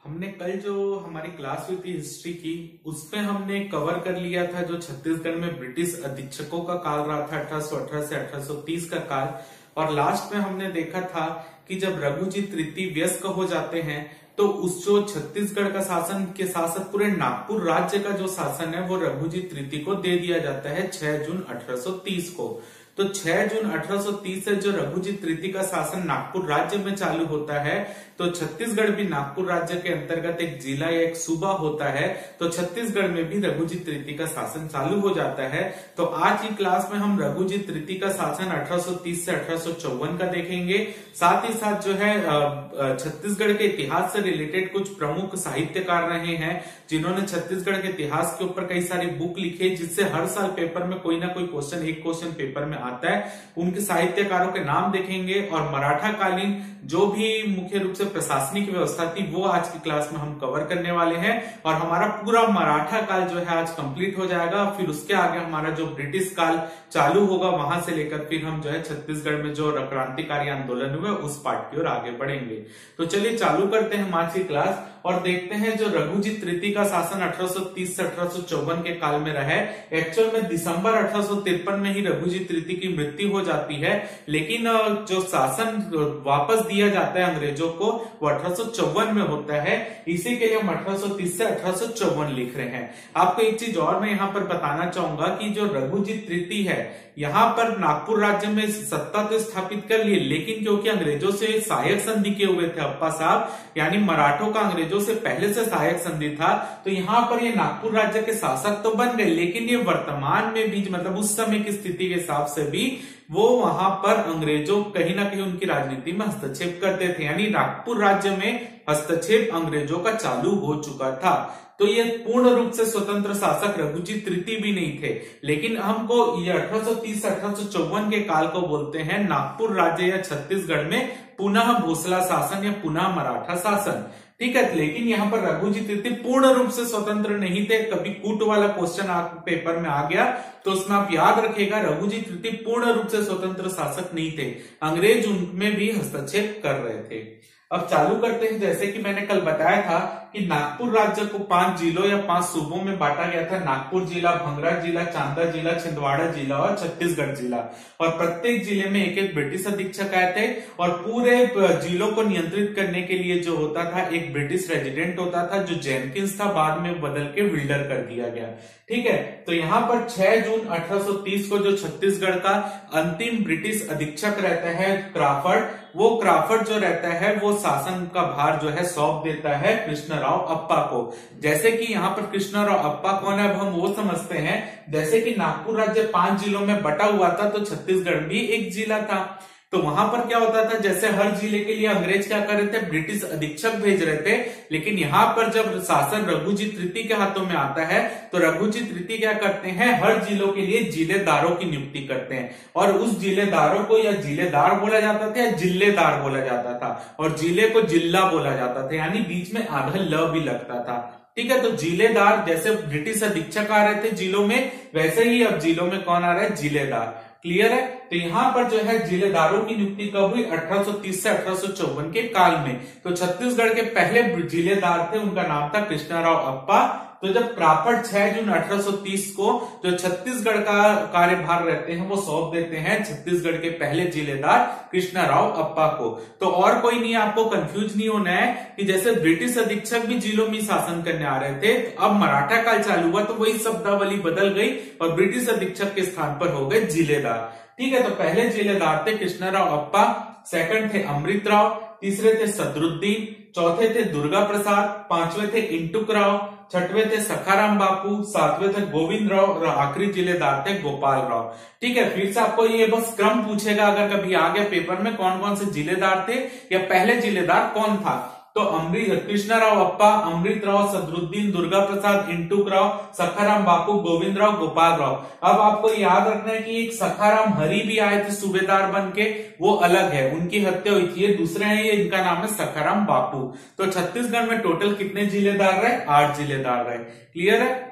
हमने कल जो हमारी क्लास हुई थी हिस्ट्री की, उसमें हमने कवर कर लिया था जो छत्तीसगढ़ में ब्रिटिश अधीक्षकों का काल रहा था 1818 से 1830 का काल। और लास्ट में हमने देखा था कि जब रघुजी तृतीय वयस्क हो जाते हैं तो उस जो छत्तीसगढ़ का शासन के साथ साथ पूरे नागपुर राज्य का जो शासन है वो रघुजी तृतीय को दे दिया जाता है 6 जून 1830 को। तो 6 जून 1830 से जो रघुजी तृतीय का शासन नागपुर राज्य में चालू होता है, तो छत्तीसगढ़ भी नागपुर राज्य के अंतर्गत एक जिला या एक सूबा होता है, तो छत्तीसगढ़ में भी रघुजी तृतीय का शासन चालू हो जाता है। तो आज की क्लास में हम रघुजी तृतीय का शासन 1830 से 1854 का देखेंगे। साथ ही साथ जो है छत्तीसगढ़ के इतिहास से रिलेटेड कुछ प्रमुख साहित्यकार रहे हैं जिन्होंने छत्तीसगढ़ के इतिहास के ऊपर कई सारी बुक लिखी है, जिससे हर साल पेपर में कोई ना कोई क्वेश्चन, एक क्वेश्चन पेपर में आता है। उनके साहित्यकारों के नाम देखेंगे और मराठा कालीन जो भी मुख्य रूप से प्रशासनिक व्यवस्था थी वो आज की क्लास में हम कवर करने वाले हैं। और हमारा पूरा मराठा काल जो है आज कंप्लीट हो जाएगा। फिर उसके आगे हमारा जो ब्रिटिश काल चालू होगा, वहां से लेकर फिर हम जो है छत्तीसगढ़ में जो क्रांतिकारी आंदोलन हुए उस पार्ट की ओर आगे बढ़ेंगे। तो चलिए चालू करते हैं आज की क्लास और देखते हैं जो रघुजी तृतीय का शासन 1830 से 1854 के काल में रहा है। एक्चुअल में दिसंबर 1853 में ही रघुजी तृतीय की मृत्यु हो जाती है, लेकिन जो शासन वापस दिया जाता है अंग्रेजों को वो 1854 में होता है। इसी के लिए हम 1830 से 1854 लिख रहे हैं। आपको एक चीज और मैं यहाँ पर बताना चाहूंगा कि जो रघुजी तृतीय है यहाँ पर नागपुर राज्य में सत्ता तो स्थापित कर लिए, लेकिन क्योंकि अंग्रेजों से सहायक संधि किए हुए थे अप्पा साहब, यानी मराठों का अंग्रेजों से पहले से सहायक संधि था, तो यहाँ पर ये नागपुर राज्य के शासक तो बन गए, लेकिन ये वर्तमान में भी मतलब उस समय की स्थिति के हिसाब से भी वो वहां पर अंग्रेजों कहीं ना कहीं उनकी राजनीति में हस्तक्षेप करते थे। यानी नागपुर राज्य में हस्तक्षेप अंग्रेजों का चालू हो चुका था। तो ये पूर्ण रूप से स्वतंत्र शासक रघुजी तृतीय भी नहीं थे, लेकिन हमको ये 1830 से 1854 के काल को बोलते हैं नागपुर राज्य या छत्तीसगढ़ में पुनः भोसला शासन या पुनः मराठा शासन। ठीक है, लेकिन यहाँ पर रघुजी तृतीय पूर्ण रूप से स्वतंत्र नहीं थे। कभी कूट वाला क्वेश्चन आप पेपर में आ गया तो उसमें आप याद रखिएगा रघुजी तृतीय पूर्ण रूप से स्वतंत्र शासक नहीं थे, अंग्रेज उनमें भी हस्तक्षेप कर रहे थे। अब चालू करते हैं। जैसे कि मैंने कल बताया था कि नागपुर राज्य को 5 जिलों या 5 सूबों में बांटा गया था। नागपुर जिला, भंगरा जिला, चांदा जिला, छिंदवाड़ा जिला और छत्तीसगढ़ जिला। और प्रत्येक जिले में एक एक ब्रिटिश अधीक्षक आए थे और पूरे जिलों को नियंत्रित करने के लिए जो होता था एक ब्रिटिश रेजिडेंट होता था जो जेनकिंस था, बाद में बदल के विल्डर कर दिया गया। ठीक है, तो यहाँ पर 6 जून 1830 को जो छत्तीसगढ़ का अंतिम ब्रिटिश अधीक्षक रहता है क्राफर्ड, वो क्राफर्ड जो रहता है वो शासन का भार जो है सौंप देता है कृष्णराव अप्पा को। जैसे कि यहाँ पर कृष्णराव अप्पा कौन है, अब हम वो समझते हैं। जैसे कि नागपुर राज्य 5 जिलों में बटा हुआ था, तो छत्तीसगढ़ भी एक जिला था। तो वहां पर क्या होता था, जैसे हर जिले के लिए अंग्रेज क्या कर रहे थे, ब्रिटिश अधीक्षक भेज रहे थे, लेकिन यहाँ पर जब शासन रघुजी तृतीय के हाथों में आता है तो रघुजी तृतीय क्या करते हैं, हर जिलों के लिए जिलेदारों की नियुक्ति करते हैं। और उस जिलेदारों को या जिलेदार बोला जाता था या जिलेदार बोला जाता था, और जिले को जिला बोला जाता था, यानी बीच में आधा ल भी लगता था। ठीक है, तो जिलेदार, जैसे ब्रिटिश अधीक्षक आ रहे थे जिलों में, वैसे ही अब जिलों में कौन आ रहा है, जिलेदार। क्लियर है। तो यहाँ पर जो है जिलेदारों की नियुक्ति कब हुई, 1830 से 1854 के काल में। तो छत्तीसगढ़ के पहले जिलेदार थे, उनका नाम था कृष्णराव अप्पा। तो जब क्राफर्ड 6 जून 1830 को जो छत्तीसगढ़ का कार्यभार रहते हैं वो सौंप देते हैं छत्तीसगढ़ के पहले जिलेदार कृष्णराव अप्पा को। तो और कोई नहीं, आपको कंफ्यूज नहीं होना है कि जैसे ब्रिटिश अधीक्षक भी जिलों में शासन करने आ रहे थे, तो अब मराठा काल चालू हुआ तो वही शब्दावली बदल गई और ब्रिटिश अधीक्षक के स्थान पर हो गए जिलेदार। ठीक है, तो पहले जिलेदार थे कृष्णराव अप्पा, सेकंड थे अमृतराव, तीसरे थे सदरुद्दीन, चौथे थे दुर्गा प्रसाद, पांचवे थे इंटुक राव, छठवें थे सखाराम बापू, सातवें थे गोविंद राव और आखिरी जिलेदार थे गोपाल राव। ठीक है, फिर से आपको ये बस क्रम पूछेगा अगर कभी आ गया पेपर में, कौन कौन से जिलेदार थे या पहले जिलेदार कौन था। तो कृष्णराव अप्पा, अमृतराव, सदरुद्दीन, दुर्गा प्रसाद, इंटुक राव, सखाराम बापू, गोविंद राव, गोपाल राव। अब आपको याद रखना है कि एक सखाराम हरि भी आए थे सूबेदार बन के, वो अलग है, उनकी हत्या हुई थी। ये दूसरे हैं, ये इनका नाम है सखाराम बापू। तो छत्तीसगढ़ में टोटल कितने जिलेदार रहे, 8 जिलेदार रहे। क्लियर है।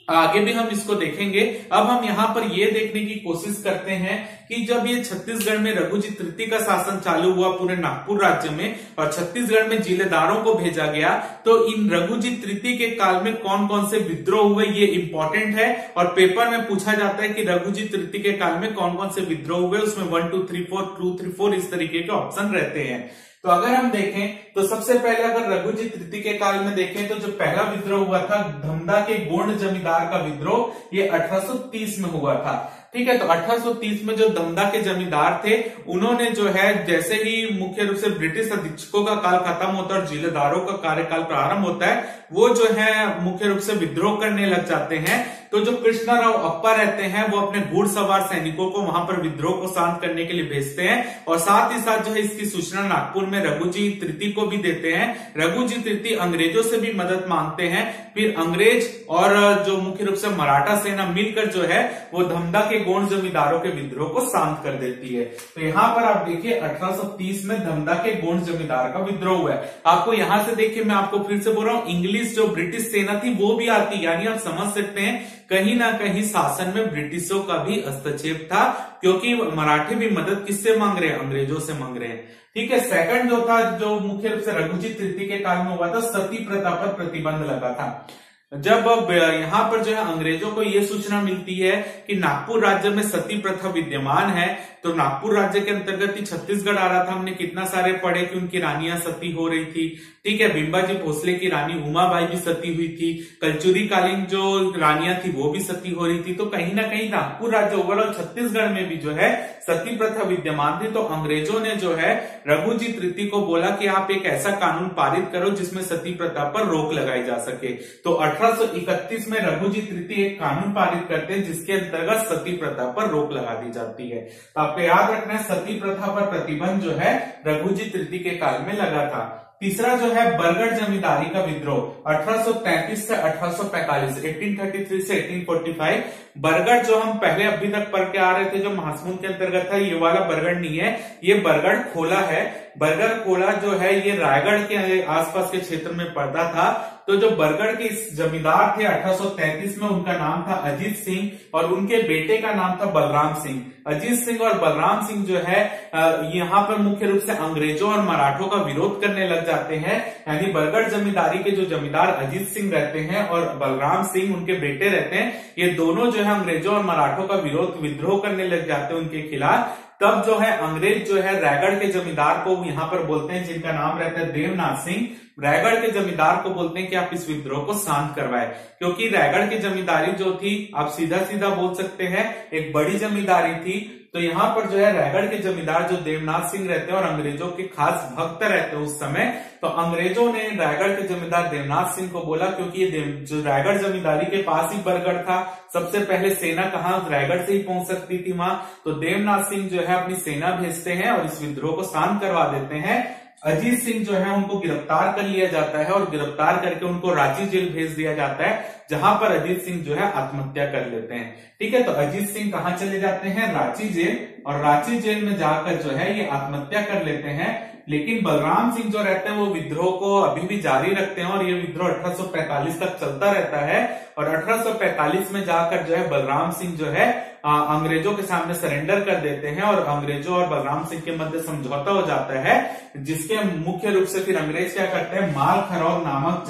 आगे भी हम इसको देखेंगे। अब हम यहाँ पर ये देखने की कोशिश करते हैं कि जब ये छत्तीसगढ़ में रघुजी तृतीय का शासन चालू हुआ पूरे नागपुर राज्य में और छत्तीसगढ़ में जिलेदारों को भेजा गया, तो इन रघुजी तृतीय के काल में कौन कौन से विद्रोह हुए ये इंपॉर्टेंट है और पेपर में पूछा जाता है कि रघुजी तृतीय के काल में कौन कौन से विद्रोह हुए, उसमें 1 2 3 4 2 3 4 इस तरीके के ऑप्शन रहते हैं। तो अगर हम देखें तो सबसे पहले अगर रघुजी तृतीय के काल में देखें तो जो पहला विद्रोह हुआ था धमधा के गोंड जमींदार का विद्रोह, ये 1830 में हुआ था। ठीक है, तो 1830 में जो धमधा के जमींदार थे उन्होंने जो है जैसे ही मुख्य रूप से ब्रिटिश अधीक्षकों का काल खत्म होता है और जिलेदारों का कार्यकाल प्रारंभ होता है, वो जो है मुख्य रूप से विद्रोह करने लग जाते हैं। तो जो कृष्णराव अप्पा रहते हैं वो अपने घुड़सवार सैनिकों को वहां पर विद्रोह को शांत करने के लिए भेजते हैं और साथ ही साथ जो है इसकी सूचना नागपुर में रघुजी तृतीय को भी देते हैं। रघुजी तृतीय अंग्रेजों से भी मदद मांगते हैं, फिर अंग्रेज और जो मुख्य रूप से मराठा सेना मिलकर जो है वो धमधा के गोंड जमींदारों के विद्रोह को शांत कर देती है। तो यहाँ पर आप देखिए 1830 में धमधा के गोंड जमींदार का विद्रोह हुआ है। आपको यहां से देखिए, मैं आपको फिर से बोल रहा हूं, इंग्लिश जो ब्रिटिश सेना थी वो भी आती, यानी आप समझ सकते हैं कहीं ना कहीं शासन में ब्रिटिशों का भी हस्तक्षेप था, क्योंकि मराठी भी मदद किससे मांग रहे हैं, अंग्रेजों से मांग रहे हैं। ठीक है, सेकंड जो था जो मुख्य रूप से रघुजी तृतीय के काल में हुआ था, सती प्रथा पर प्रतिबंध लगा था। जब यहाँ पर जो है अंग्रेजों को ये सूचना मिलती है कि नागपुर राज्य में सती प्रथा विद्यमान है, तो नागपुर राज्य के अंतर्गत ही छत्तीसगढ़ आ रहा था। हमने कितना सारे पढ़े कि उनकी रानियां सती हो रही थी। ठीक है, बिंबाजी भोसले की रानी उमाबाई भी सती हुई थी, कलचुरी कालीन जो रानियां थी वो भी सती हो रही थी। तो कहीं ना कहीं नागपुर राज्य ओवरऑल छत्तीसगढ़ में भी जो है सती प्रथा विद्यमान थी। तो अंग्रेजों ने जो है रघुजी तृतीय को बोला कि आप एक ऐसा कानून पारित करो जिसमें सती प्रथा पर रोक लगाई जा सके। तो 1831 में रघुजी तृतीय एक कानून पारित करते हैं जिसके अंतर्गत सती प्रथा पर रोक लगा दी जाती है। तो आपको याद रखना है सती प्रथा पर प्रतिबंध जो है रघुजी तृतीय के काल में लगा था। तीसरा जो है बरगढ़ जमींदारी का विद्रोह 1833 से 1845, 1833 से 1845। बरगढ़ जो हम पहले अभी तक पढ़ के आ रहे थे जो महासमुंद के अंतर्गत था, ये वाला बरगढ़ नहीं है, ये बरगढ़ खोला है। बरगढ़ खोला जो है ये रायगढ़ के आसपास के क्षेत्र में पड़ता था। तो जो बरगढ़ के जमींदार थे 1833 में, उनका नाम था अजीत सिंह और उनके बेटे का नाम था बलराम सिंह। अजीत सिंह और बलराम सिंह जो है यहाँ पर मुख्य रूप से अंग्रेजों और मराठों का विरोध करने लग जाते हैं। यानी बरगढ़ जमींदारी के जो जमींदार अजीत सिंह रहते हैं और बलराम सिंह उनके बेटे रहते हैं, ये दोनों जो है अंग्रेजों और मराठों का विद्रोह करने लग जाते हैं उनके खिलाफ। तब जो है अंग्रेज जो है रायगढ़ के जमींदार को यहाँ पर बोलते हैं, जिनका नाम रहता है देवनाथ सिंह, रायगढ़ के जमींदार को बोलते हैं कि आप इस विद्रोह को शांत करवाएं। क्योंकि रायगढ़ की जमींदारी जो थी, आप सीधा सीधा बोल सकते हैं, एक बड़ी जमींदारी थी। तो यहाँ पर जो है रायगढ़ के जमींदार जो देवनाथ सिंह रहते हैं और अंग्रेजों के खास भक्त रहते हैं उस समय, तो अंग्रेजों ने रायगढ़ के जमींदार देवनाथ सिंह को बोला, क्योंकि ये जो रायगढ़ जमींदारी के पास ही बरगढ़ था, सबसे पहले सेना कहाँ रायगढ़ से ही पहुंच सकती थी वहां। तो देवनाथ सिंह जो है अपनी सेना भेजते हैं और इस विद्रोह को शांत करवा देते हैं। अजीत सिंह जो है उनको गिरफ्तार कर लिया जाता है और गिरफ्तार करके उनको रांची जेल भेज दिया जाता है, जहां पर अजीत सिंह जो है आत्महत्या कर लेते हैं। ठीक है, तो अजीत सिंह कहाँ चले जाते हैं, रांची जेल, और रांची जेल में जाकर जो है ये आत्महत्या कर लेते हैं। लेकिन बलराम सिंह जो रहते हैं वो विद्रोह को अभी भी जारी रखते हैं और ये विद्रोह 1845 तक चलता रहता है। और 1845 में जाकर जो है बलराम सिंह जो है अंग्रेजों के सामने सरेंडर कर देते हैं और अंग्रेजों और बलराम सिंह के मध्य समझौता हो जाता है, जिसके मुख्य रूप से फिर अंग्रेज क्या करते हैं, मालखरौद नामक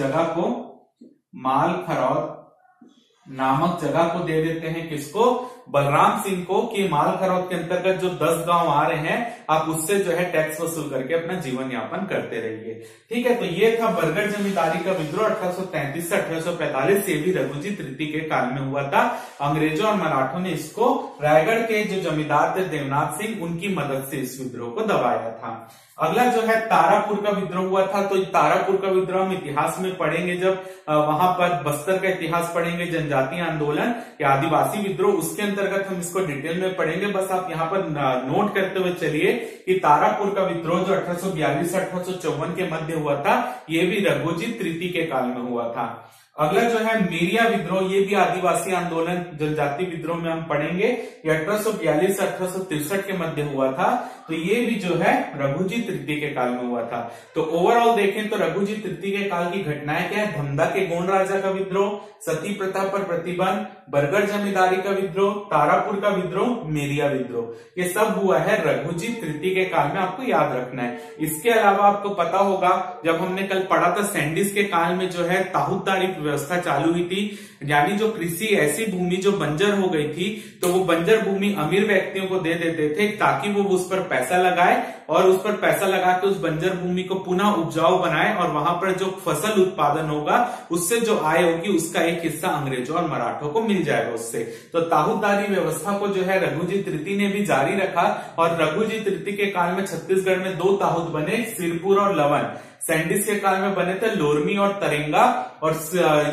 जगह को दे देते हैं। किसको, बलराम सिंह को, कि मालखरौद के अंतर्गत जो 10 गांव आ रहे हैं आप उससे जो है टैक्स वसूल करके अपना जीवन यापन करते रहिए। ठीक है, तो ये था बरगढ़ जमींदारी का विद्रोह 1833 से 1845। ये भी रघुजी तृतीय के काल में हुआ था। अंग्रेजों और मराठों ने इसको रायगढ़ के जो जमींदार थे देवनाथ सिंह, उनकी मदद से इस विद्रोह को दबाया था। अगला जो है तारापुर का विद्रोह हुआ था। तो तारापुर का विद्रोह हम इतिहास में पढ़ेंगे, जब वहां पर बस्तर का इतिहास पढ़ेंगे, जनजातीय आंदोलन या आदिवासी विद्रोह, उसके अंतर्गत हम इसको डिटेल में पढ़ेंगे। बस आप यहाँ पर नोट करते हुए चलिए कि तारापुर का विद्रोह जो 1842 से 1854 के मध्य हुआ था, ये भी रघुजी तृतीय के काल में हुआ था। अगला जो है मेरिया विद्रोह, ये भी आदिवासी आंदोलन जनजाति विद्रोह में हम पढ़ेंगे। ये 1842 से 1863 के मध्य हुआ था। तो ये भी जो है रघुजी तृतीय के काल में हुआ था। तो ओवरऑल देखें तो रघुजी तृतीय के काल की घटनाएं क्या है, धमधा के गोंड राजा का विद्रोह, सती प्रथा पर प्रतिबंध, बरगढ़ जमींदारी का विद्रोह, तारापुर का विद्रोह, मेरिया विद्रोह, ये सब हुआ है रघुजी तृतीय के काल में, आपको याद रखना है। इसके अलावा आपको पता होगा जब हमने कल पढ़ा था सैंडिस के काल में जो है ताहूतदारी व्यवस्था चालू हुई थी, यानी जो कृषि ऐसी भूमि जो बंजर हो गई थी तो वो बंजर भूमि अमीर व्यक्तियों को दे देते थे ताकि वो उस पर पैसा लगाए और उस पर पैसा लगा के उस बंजर भूमि को पुनः उपजाऊ बनाए और वहां पर जो फसल उत्पादन होगा उससे जो आय होगी उसका एक हिस्सा अंग्रेजों और मराठों को मिल जाएगा उससे। तो ताहूतदारी व्यवस्था को जो है रघुजी तृतीय ने भी जारी रखा और रघुजी तृतीय के काल में छत्तीसगढ़ में 2 ताहूत बने, सिरपुर और लवन। सैंडिस के काल में बने थे लोरमी और तरेंगा और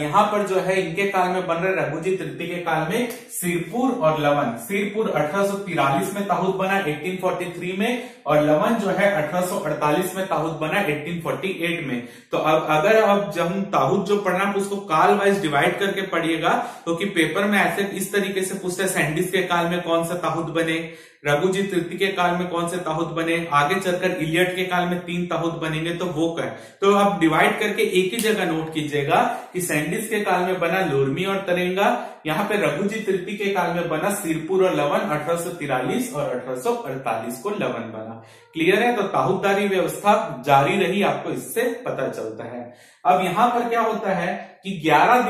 यहाँ पर जो है इनके काल में बन रहे रघुजी तृतीय के काल में सिरपुर और लवन। सिरपुर 1843 में ताहूत बना 1843 में और लवन जो है 1848 में ताहूत बना 1848 में। तो अब अगर अब जब हम ताहूत जो पढ़ना है उसको काल वाइज डिवाइड करके पढ़िएगा तो कि पेपर में ऐसे इस तरीके से पूछते हैं सैंडिस के काल में कौन सा ताहूत बने, रघुजी तृतीय के काल में कौन से ताहूत बने, आगे चलकर इलियट के काल में 3 ताहूत बनेंगे तो वो क्या। तो आप डिवाइड करके एक ही जगह नोट कीजिएगा कि सैंडिस के काल में बना लोरमी और तरेंगा, यहाँ पे रघुजी तृतीय के काल में बना सिरपुर और लवन 1843 और 1848 को लवन बना। क्लियर है। तो ताहूतदारी व्यवस्था जारी रही, आपको इससे पता चलता है। अब यहाँ पर क्या होता है कि 11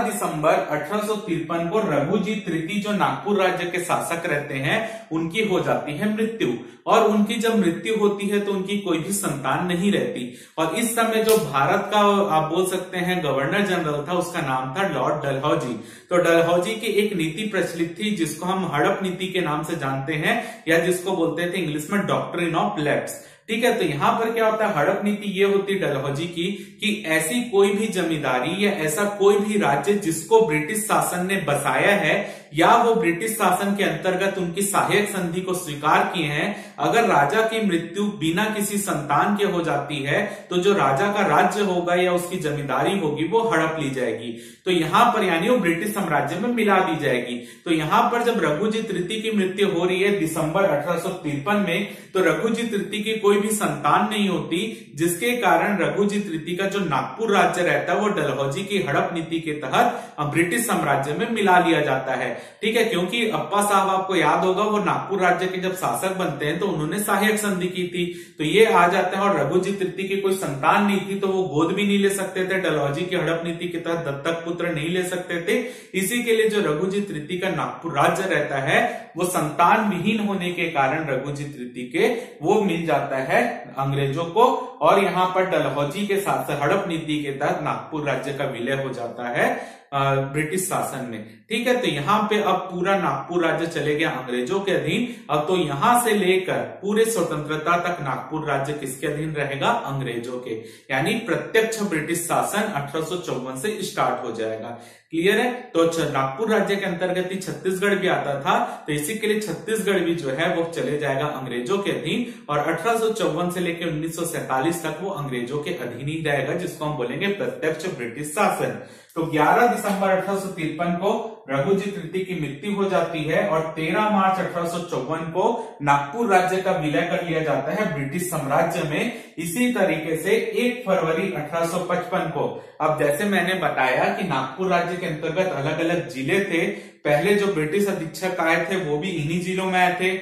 दिसंबर 1853 को रघुजी तृतीय जो नागपुर राज्य के शासक रहते हैं उनकी हो जाती है मृत्यु और उनकी जब मृत्यु होती है तो उनकी कोई भी संतान नहीं रहती और इस समय जो भारत का आप बोल सकते हैं गवर्नर जनरल था उसका नाम था लॉर्ड डलहौजी। तो डलहौजी की एक नीति प्रचलित थी जिसको हम हड़प नीति के नाम से जानते हैं या जिसको बोलते थे इंग्लिश में डॉक्ट्रिन ऑफ लैप्स। ठीक है। तो यहां पर क्या होता है, हड़प नीति ये होती है डलहौजी की कि ऐसी कोई भी जमींदारी या ऐसा कोई भी राज्य जिसको ब्रिटिश शासन ने बसाया है या वो ब्रिटिश शासन के अंतर्गत उनकी सहायक संधि को स्वीकार किए हैं, अगर राजा की मृत्यु बिना किसी संतान के हो जाती है तो जो राजा का राज्य होगा या उसकी जमींदारी होगी वो हड़प ली जाएगी। तो यहां पर यानी वो ब्रिटिश साम्राज्य में मिला दी जाएगी। तो यहां पर जब रघुजी तृतीय की मृत्यु हो रही है दिसंबर 1853 में, तो रघुजी तृतीय की कोई भी संतान नहीं होती, जिसके कारण रघुजी तृतीय का जो नागपुर राज्य रहता है वो डलहौजी की हड़प नीति के तहत ब्रिटिश साम्राज्य में मिला लिया जाता है। ठीक है। क्योंकि अप्पा साहब आपको याद होगा वो नागपुर राज्य के जब शासक बनते हैं तो उन्होंने सहायक संधि की थी, तो ये आ जाते हैं और रघुजी तृतीय की कोई संतान नहीं थी तो वो गोद भी नहीं ले सकते थे, डलहौजी की हड़प नीति के तहत दत्तक पुत्र नहीं ले सकते थे। इसी के लिए जो रघुजी तृतीय का नागपुर राज्य रहता है वो संतान विहीन होने के कारण रघुजी तृतीय के वो मिल जाता है अंग्रेजों को और यहाँ पर डलहौजी के साथ हड़प नीति के तहत नागपुर राज्य का विलय हो जाता है ब्रिटिश शासन में। ठीक है। तो यहाँ पे अब पूरा नागपुर राज्य चले गया अंग्रेजों के अधीन। अब तो यहां से लेकर पूरे स्वतंत्रता तक नागपुर राज्य किसके अधीन रहेगा, अंग्रेजों के, यानी प्रत्यक्ष ब्रिटिश शासन 1854 से स्टार्ट हो जाएगा। क्लियर है। तो नागपुर राज्य के अंतर्गत ही छत्तीसगढ़ भी आता था, तो इसी के लिए छत्तीसगढ़ भी जो है वो चले जाएगा अंग्रेजों के अधीन और 1854 से लेकर 1947 तक वो अंग्रेजों के अधीन ही रहेगा, जिसको हम बोलेंगे प्रत्यक्ष ब्रिटिश शासन। तो 11 दिसंबर 1853 को रघुजी तृतीय की मृत्यु हो जाती है और 13 मार्च 1854 को नागपुर राज्य का विलय कर लिया जाता है ब्रिटिश साम्राज्य में। इसी तरीके से 1 फरवरी 1855 को, अब जैसे मैंने बताया कि नागपुर राज्य के अंतर्गत अलग अलग जिले थे, पहले जो ब्रिटिश अधीक्षक आए थे वो भी इन्हीं जिलों में आए थे,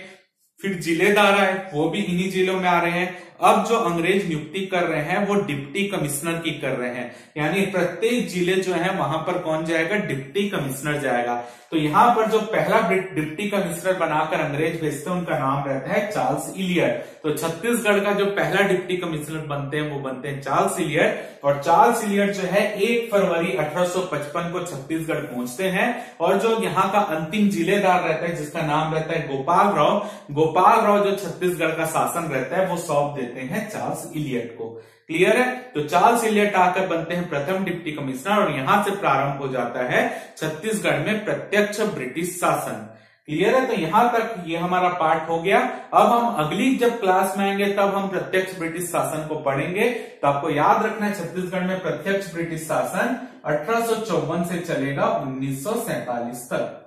फिर जिलेदार आए वो भी इन्हीं जिलों में आ रहे हैं। अब जो अंग्रेज नियुक्ति कर रहे हैं वो डिप्टी कमिश्नर की कर रहे हैं, यानी प्रत्येक जिले जो है वहां पर कौन जाएगा, डिप्टी कमिश्नर जाएगा। तो यहाँ पर जो पहला डिप्टी कमिश्नर बनाकर अंग्रेज भेजते हैं उनका नाम रहता है चार्ल्स इलियट। तो छत्तीसगढ़ का जो पहला डिप्टी कमिश्नर बनते हैं वो बनते हैं चार्ल्स इलियट और चार्ल्स इलियट जो है 1 फरवरी 1855 को छत्तीसगढ़ पहुंचते हैं और जो यहाँ का अंतिम जिलेदार रहता है जिसका नाम रहता है गोपाल राव जो छत्तीसगढ़ का शासन रहता है वो सौंप देते हैं चार्ल्स इलियट को। क्लियर है। तो चार्ल्स इलियट आकर बनते हैं प्रथम डिप्टी कमिश्नर और यहां से प्रारंभ हो जाता है छत्तीसगढ़ में प्रत्यक्ष ब्रिटिश शासन। क्लियर है। तो यहां तक ये हमारा पार्ट हो गया। अब हम अगली जब क्लास में आएंगे तब हम प्रत्यक्ष ब्रिटिश शासन को पढ़ेंगे। तो आपको याद रखना है छत्तीसगढ़ में प्रत्यक्ष ब्रिटिश शासन 1854 से चलेगा 1947 तक।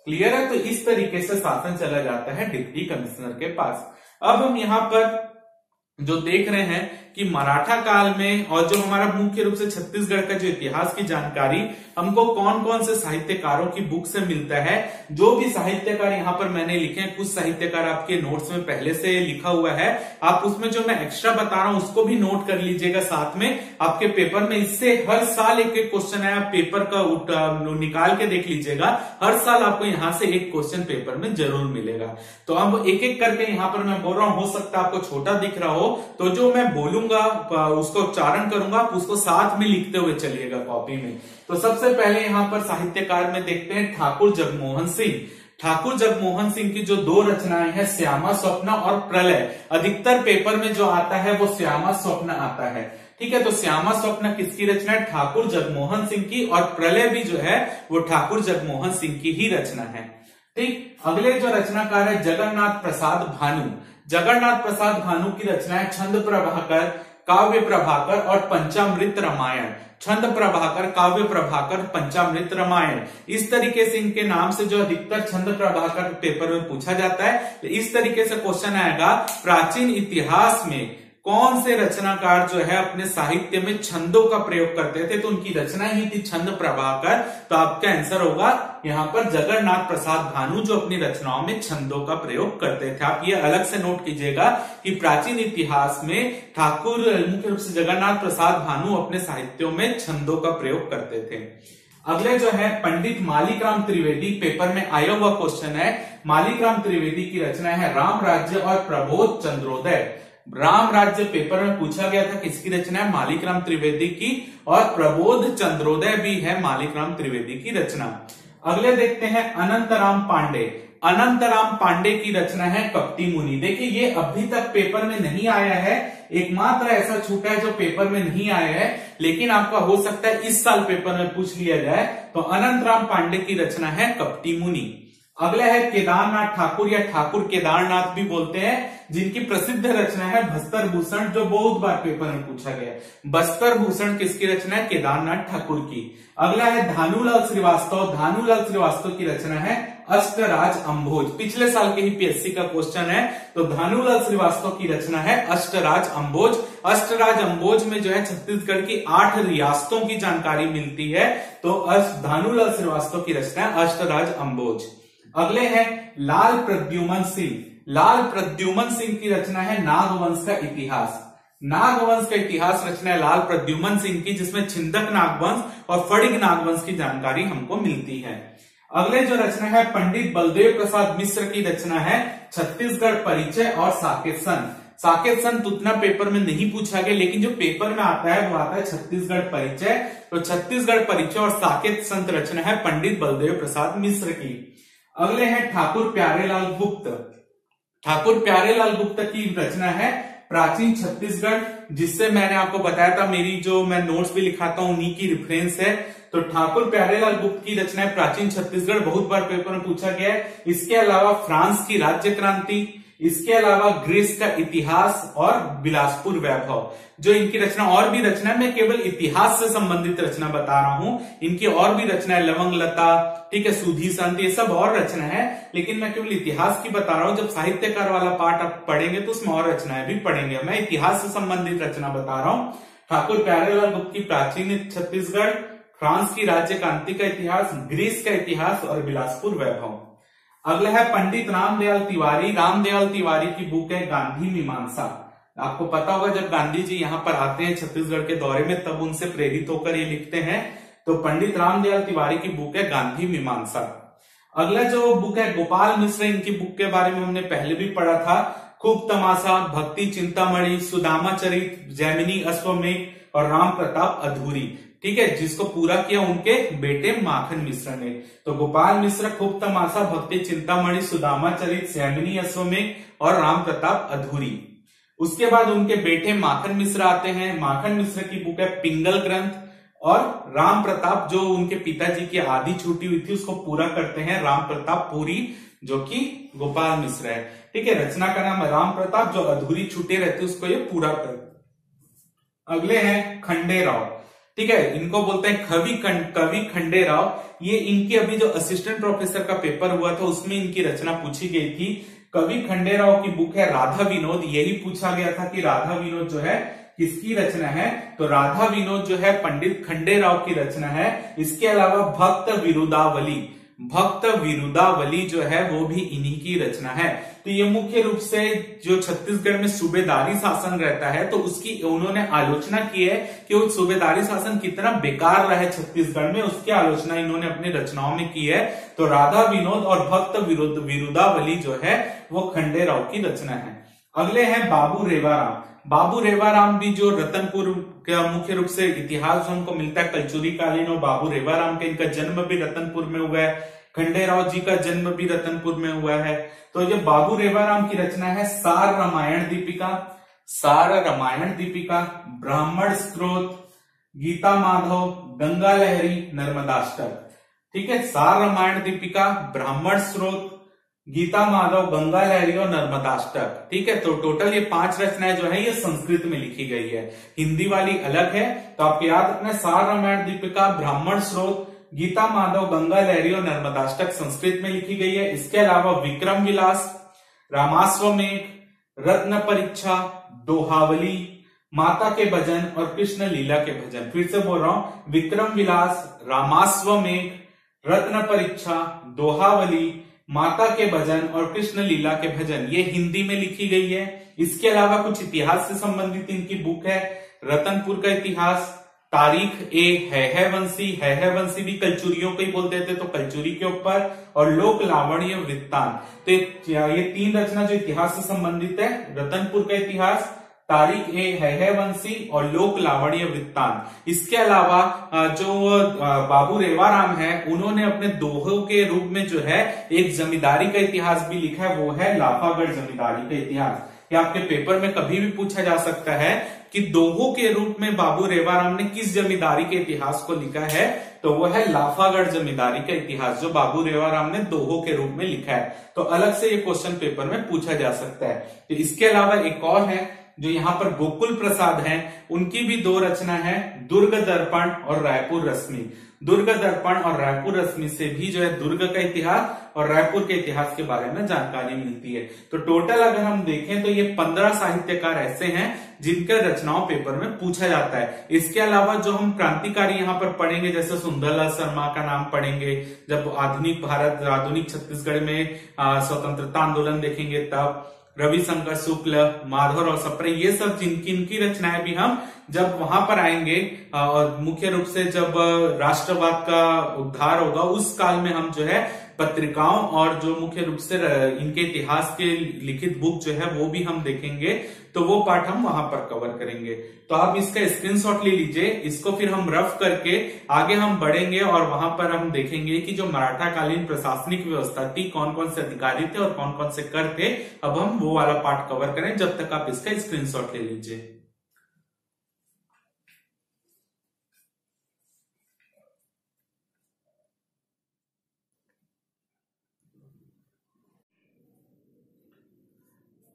क्लियर है? तो इस तरीके से शासन चला जाता है डिप्टी कमिश्नर के पास। अब हम यहाँ पर जो देख रहे हैं कि मराठा काल में और जो हमारा मुख्य रूप से छत्तीसगढ़ का जो इतिहास की जानकारी हमको कौन कौन से साहित्यकारों की बुक से मिलता है। जो भी साहित्यकार यहाँ पर मैंने लिखे हैं, कुछ साहित्यकार आपके नोट्स में पहले से लिखा हुआ है, आप उसमें जो मैं एक्स्ट्रा बता रहा हूं उसको भी नोट कर लीजिएगा साथ में आपके पेपर में। इससे हर साल एक एक क्वेश्चन है, आप पेपर का निकाल के देख लीजिएगा, हर साल आपको यहाँ से एक क्वेश्चन पेपर में जरूर मिलेगा। तो अब एक एक करके यहाँ पर मैं बोल रहा हूं, हो सकता है आपको छोटा दिख रहा हो, तो जो मैं बोलूंगा उसको उच्चारण करूंगा, आप उसको साथ में लिखते हुए चलिएगा कॉपी में। तो सबसे पहले यहाँ पर साहित्यकार में देखते हैं ठाकुर जगमोहन सिंह। ठाकुर जगमोहन सिंह की जो दो रचनाएं हैं, श्यामा स्वप्न और प्रलय, अधिकतर पेपर में जो आता है वो श्यामा स्वप्न आता है। ठीक है, तो श्यामा स्वप्न किसकी रचना है? ठाकुर जगमोहन सिंह की, और प्रलय भी जो है वो ठाकुर जगमोहन सिंह की ही रचना है। ठीक, अगले जो रचनाकार है जगन्नाथ प्रसाद भानु। जगन्नाथ प्रसाद भानु की रचना है छंद प्रभाकर, काव्य प्रभाकर और पंचामृत रामायण। छंद प्रभाकर, काव्य प्रभाकर, पंचामृत रामायण, इस तरीके से इनके नाम से जो अधिकतर छंद प्रभाकर पेपर में पूछा जाता है। तो इस तरीके से क्वेश्चन आएगा, प्राचीन इतिहास में कौन से रचनाकार जो है अपने साहित्य में छंदों का प्रयोग करते थे? तो उनकी रचना ही थी छंद प्रभाकर। तो आपका आंसर होगा यहाँ पर जगन्नाथ प्रसाद भानु, जो अपनी रचनाओं में छंदों का प्रयोग करते थे। आप ये अलग से नोट कीजिएगा कि प्राचीन इतिहास में ठाकुर मुख्य रूप से जगन्नाथ प्रसाद भानु अपने साहित्यों में छंदों का प्रयोग करते थे। अगले जो है पंडित मालिकराम त्रिवेदी, पेपर में आया हुआ क्वेश्चन है। मालिकराम त्रिवेदी की रचना है राम राज्य और प्रबोध चंद्रोदय। राम राज्य पेपर में पूछा गया था, किसकी रचना है? मालिकराम त्रिवेदी की, और प्रबोध चंद्रोदय भी है मालिकराम त्रिवेदी की रचना। अगले देखते हैं अनंतराम पांडे। अनंतराम पांडे की रचना है कपटी मुनि। देखिए ये अभी तक पेपर में नहीं आया है, एकमात्र ऐसा छूटा है जो पेपर में नहीं आया है, लेकिन आपका हो सकता है इस साल पेपर में पूछ लिया जाए। तो अनंतराम पांडे की रचना है कपटी मुनि। अगला है केदारनाथ ठाकुर, या ठाकुर केदारनाथ भी बोलते हैं, जिनकी प्रसिद्ध रचना है बस्तर भूषण, जो बहुत बार पेपर में पूछा गया। बस्तर भूषण किसकी रचना है? केदारनाथ ठाकुर की। अगला है धानुलाल श्रीवास्तव। धानुलाल श्रीवास्तव की रचना है अष्टराज अम्भोज। पिछले साल के ही पीएससी का क्वेश्चन है। तो धानुलाल श्रीवास्तव की रचना है अष्टराज अम्भोज। अष्टराज अम्भोज में जो है छत्तीसगढ़ की 8 रियासतों की जानकारी मिलती है। तो धानुलाल श्रीवास्तव की रचना है अष्टराज अम्भोज। अगले हैं लाल प्रद्युमन सिंह। लाल प्रद्युमन सिंह की रचना है नागवंश का इतिहास। नागवंश का इतिहास रचना है लाल प्रद्युमन सिंह की, जिसमें छिंदक नागवंश और फड़िग नागवंश की जानकारी हमको मिलती है। अगले जो रचना है पंडित बलदेव प्रसाद मिश्र की रचना है छत्तीसगढ़ परिचय और साकेत संत। साकेत संत उतना पेपर में नहीं पूछा गया, लेकिन जो पेपर में आता है वो आता है छत्तीसगढ़ परिचय। तो छत्तीसगढ़ परिचय और साकेत संत रचना है पंडित बलदेव प्रसाद मिश्र की। अगले हैं ठाकुर प्यारेलाल गुप्त। ठाकुर प्यारेलाल गुप्त की रचना है प्राचीन छत्तीसगढ़, जिससे मैंने आपको बताया था, मेरी जो मैं नोट्स भी लिखाता हूं उन्हीं की रेफरेंस है। तो ठाकुर प्यारेलाल गुप्त की रचना है प्राचीन छत्तीसगढ़, बहुत बार पेपर में पूछा गया है। इसके अलावा फ्रांस की राज्य क्रांति, इसके अलावा ग्रीस का इतिहास और बिलासपुर वैभव, जो इनकी रचना और भी रचना है। मैं केवल इतिहास से संबंधित रचना बता रहा हूं, इनकी और भी रचना है लवंग लता, ठीक है, सुधी संत, ये सब और रचना है, लेकिन मैं केवल इतिहास की बता रहा हूं। जब साहित्यकार वाला पार्ट आप पढ़ेंगे तो उसमें और रचनाएं भी पढ़ेंगे। मैं इतिहास से संबंधित रचना बता रहा हूं। ठाकुर प्यारेलाल गुप्त की प्राचीन छत्तीसगढ़, फ्रांस की राज्य क्रांति का इतिहास, ग्रीस का इतिहास और बिलासपुर वैभव। अगला है पंडित रामदयाल तिवारी। रामदयाल तिवारी की बुक है गांधी मीमांसा। आपको पता होगा जब गांधी जी यहाँ पर आते हैं छत्तीसगढ़ के दौरे में, तब उनसे प्रेरित होकर ये लिखते हैं। तो पंडित रामदयाल तिवारी की बुक है गांधी मीमांसा। अगला जो बुक है गोपाल मिश्र, इनकी बुक के बारे में हमने पहले भी पढ़ा था। खूब तमाशा, भक्ति चिंतामणि, सुदामा चरित, जैमिनी अश्वमेघ और राम प्रताप अधूरी, ठीक है, जिसको पूरा किया उनके बेटे माखन मिश्र ने। तो गोपाल मिश्र, खूब तमाशा, भक्ति चिंतामणि, सुदामा चरित, जैमिनी अश्वमेघ और राम प्रताप अधूरी। उसके बाद उनके बेटे माखन मिश्र आते हैं। माखन मिश्र की बुक है पिंगल ग्रंथ, और राम प्रताप जो उनके पिताजी की आधी छूटी हुई थी उसको पूरा करते हैं राम प्रताप पुरी, जो कि गोपाल मिश्र है। ठीक है, रचना का नाम है राम प्रताप, जो अधूरी छूटे रहते उसको ये पूरा कर। अगले हैं खंडेराव। ठीक है, इनको बोलते हैं कवि खंडेराव। ये इनकी अभी जो असिस्टेंट प्रोफेसर का पेपर हुआ था उसमें इनकी रचना पूछी गई थी। कवि खंडेराव की बुक है राधा विनोद। यही पूछा गया था कि राधा विनोद जो है किसकी रचना है, तो राधा विनोद जो है पंडित खंडेराव की रचना है। इसके अलावा भक्त विरुदावली जो है वो भी इन्हीं की रचना है। तो ये मुख्य रूप से जो छत्तीसगढ़ में सूबेदारी शासन रहता है तो उसकी उन्होंने आलोचना की है कि वो सूबेदारी शासन कितना बेकार रहा है छत्तीसगढ़ में, उसकी आलोचना इन्होंने अपनी रचनाओं में की है। तो राधा विनोद और भक्त विरुदावली जो है वो खंडेराव की रचना है। अगले हैं बाबू रेवाराम। बाबू रेवाराम भी जो रतनपुर का मुख्य रूप से इतिहास हमको मिलता है कलचुरी कालीन, और बाबू रेवाराम का इनका जन्म भी रतनपुर में हुआ है। खंडेराव जी का जन्म भी रतनपुर में हुआ है। तो ये बाबू रेवाराम की रचना है सार रामायण दीपिका, ब्राह्मण स्त्रोत, गीता माधव, गंगा लहरी, नर्मदाष्टक। ठीक है, सार रामायण दीपिका, ब्राह्मण स्त्रोत, गीता माधव, गंगा लहरी और नर्मदाष्टक। ठीक है, तो टोटल ये 5 रचनाएं जो है ये संस्कृत में लिखी गई है, हिंदी वाली अलग है। तो आप याद रखना, सार रामायण दीपिका, ब्राह्मण स्रोत, गीता माधव, गंगा लहरी और नर्मदाष्टक संस्कृत में लिखी गई है। इसके अलावा विक्रम विलास, रामाश्वमेघ, रत्न परीक्षा, दोहावली, माता के भजन और कृष्ण लीला के भजन। फिर से बोल रहा हूं, विक्रम विलास, रामाश्वमेघ, रत्न परीक्षा, दोहावली, माता के भजन और कृष्ण लीला के भजन, ये हिंदी में लिखी गई है। इसके अलावा कुछ इतिहास से संबंधित इनकी बुक है, रतनपुर का इतिहास, तारीख है वंशी भी कलचुरियों को ही बोलते थे तो कलचुरी के ऊपर, और लोक लावण्य वृत्तांत। तो ये 3 रचना जो इतिहास से संबंधित है, रतनपुर का इतिहास, तारीख है वंशी और लोक लावण्य वृत्तांत। इसके अलावा जो बाबू रेवाराम है उन्होंने अपने दोहों के रूप में जो है एक जमींदारी का इतिहास भी लिखा है, वो है लाफागढ़ जमींदारी का इतिहास। ये आपके पेपर में कभी भी पूछा जा सकता है कि दोहों के रूप में बाबू रेवाराम ने किस जमींदारी के इतिहास को लिखा है, तो वो है लाफागढ़ जमींदारी का इतिहास जो बाबू रेवाराम ने दोहों के रूप में लिखा है। तो अलग से ये क्वेश्चन पेपर में पूछा जा सकता है। तो इसके अलावा एक और है जो यहाँ पर गोकुल प्रसाद हैं, उनकी भी 2 रचना है, दुर्ग दर्पण और रायपुर रश्मि। दुर्ग दर्पण और रायपुर रश्मि से भी जो है दुर्ग का इतिहास और रायपुर के इतिहास के बारे में जानकारी मिलती है। तो टोटल अगर हम देखें तो ये 15 साहित्यकार ऐसे हैं जिनके रचनाओं पेपर में पूछा जाता है। इसके अलावा जो हम क्रांतिकारी यहाँ पर पढ़ेंगे, जैसे सुंदरलाल शर्मा का नाम पढ़ेंगे, जब आधुनिक भारत, आधुनिक छत्तीसगढ़ में स्वतंत्रता आंदोलन देखेंगे तब, रविशंकर शुक्ल, माधवराव सप्रे, ये सब इनकी रचनाएं भी हम जब वहां पर आएंगे और मुख्य रूप से जब राष्ट्रवाद का उद्धार होगा उस काल में हम जो है पत्रिकाओं और जो मुख्य रूप से इनके इतिहास के लिखित बुक जो है वो भी हम देखेंगे, तो वो पार्ट हम वहां पर कवर करेंगे। तो आप इसका स्क्रीनशॉट ले लीजिए, इसको फिर हम रफ करके आगे हम बढ़ेंगे और वहां पर हम देखेंगे कि जो मराठा कालीन प्रशासनिक व्यवस्था थी, कौन कौन से अधिकारी थे और कौन कौन से कर थे। अब हम वो वाला पार्ट कवर करें, जब तक आप इसका स्क्रीनशॉट ले लीजिए।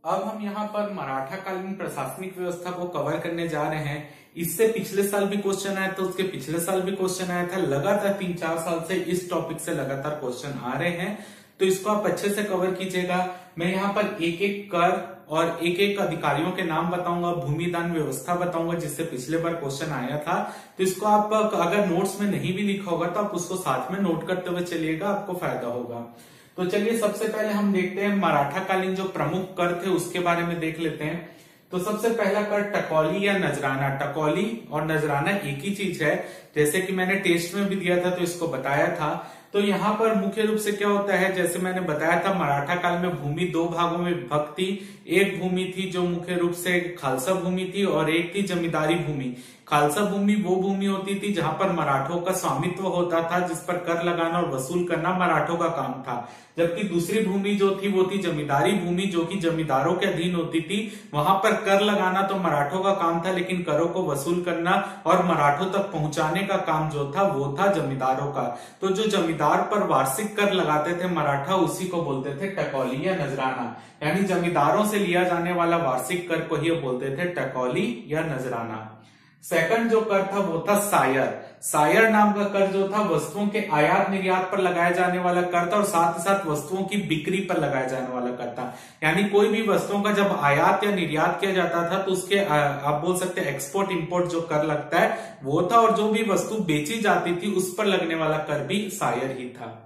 अब हम यहाँ पर मराठा कालीन प्रशासनिक व्यवस्था को कवर करने जा रहे हैं। इससे पिछले साल भी क्वेश्चन आया था, उसके पिछले साल भी क्वेश्चन आया था। लगातार 3-4 साल से इस टॉपिक से लगातार क्वेश्चन आ रहे हैं, तो इसको आप अच्छे से कवर कीजिएगा। मैं यहाँ पर एक एक कर और एक एक अधिकारियों के नाम बताऊंगा, भूमिदान व्यवस्था बताऊंगा जिससे पिछले बार क्वेश्चन आया था। तो इसको आप अगर नोट्स में नहीं भी लिखा होगा तो आप उसको साथ में नोट करते हुए चलिएगा, आपको फायदा होगा। तो चलिए सबसे पहले हम देखते हैं मराठा कालीन जो प्रमुख कर थे उसके बारे में देख लेते हैं। तो सबसे पहला कर टकौली या नजराना। टकौली और नजराना एक ही चीज है, जैसे कि मैंने टेस्ट में भी दिया था तो इसको बताया था। तो यहाँ पर मुख्य रूप से क्या होता है, जैसे मैंने बताया था मराठा काल में भूमि 2 भागों में विभक्त थी। एक भूमि थी जो मुख्य रूप से खालसा भूमि थी और एक थी जमींदारी भूमि। खालसा भूमि वो भूमि होती थी जहां पर मराठों का स्वामित्व होता था, जिस पर कर लगाना और वसूल करना मराठों का काम था। जबकि दूसरी भूमि जो थी वो थी जमींदारी भूमि, जो कि जमींदारों के अधीन होती थी। वहां पर कर लगाना तो मराठों का काम था, लेकिन करों को वसूल करना और मराठों तक पहुंचाने का काम जो था वो था जमींदारों का। तो जो जमींदार पर वार्षिक कर लगाते थे मराठा, उसी को बोलते थे टकौली या नजराना। यानी जमींदारों से लिया जाने वाला वार्षिक कर को ही बोलते थे टकौली या नजराना। सेकंड जो कर था वो था सायर। सायर नाम का कर जो था वस्तुओं के आयात निर्यात पर लगाए जाने वाला कर था और साथ ही साथ वस्तुओं की बिक्री पर लगाया जाने वाला कर था। यानी कोई भी वस्तुओं का जब आयात या निर्यात किया जाता था तो उसके आप बोल सकते हैं एक्सपोर्ट इंपोर्ट जो कर लगता है वो था, और जो भी वस्तु बेची जाती थी उस पर लगने वाला कर भी सायर ही था।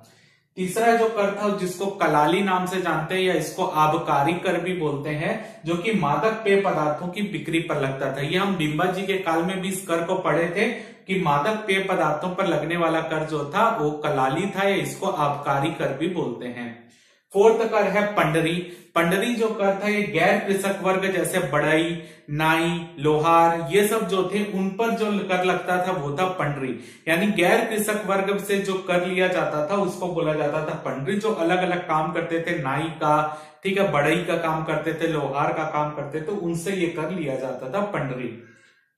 तीसरा जो कर था जिसको कलाली नाम से जानते हैं या इसको आबकारी कर भी बोलते हैं, जो कि मादक पेय पदार्थों की बिक्री पर लगता था। ये हम बिंबा जी के काल में भी इस कर को पढ़े थे कि मादक पेय पदार्थों पर लगने वाला कर जो था वो कलाली था या इसको आबकारी कर भी बोलते हैं। फोर्थ कर है पंडरी। पंडरी जो कर था ये गैर कृषक वर्ग जैसे बढ़ई, नाई, लोहार ये सब जो थे उन पर जो कर लगता था वो था पंडरी। यानी गैर कृषक वर्ग से जो कर लिया जाता था उसको बोला जाता था पंडरी। जो अलग अलग काम करते थे, नाई का, ठीक है, बढ़ई का काम करते थे, लोहार का काम करते थे, उनसे ये कर लिया जाता था पंडरी।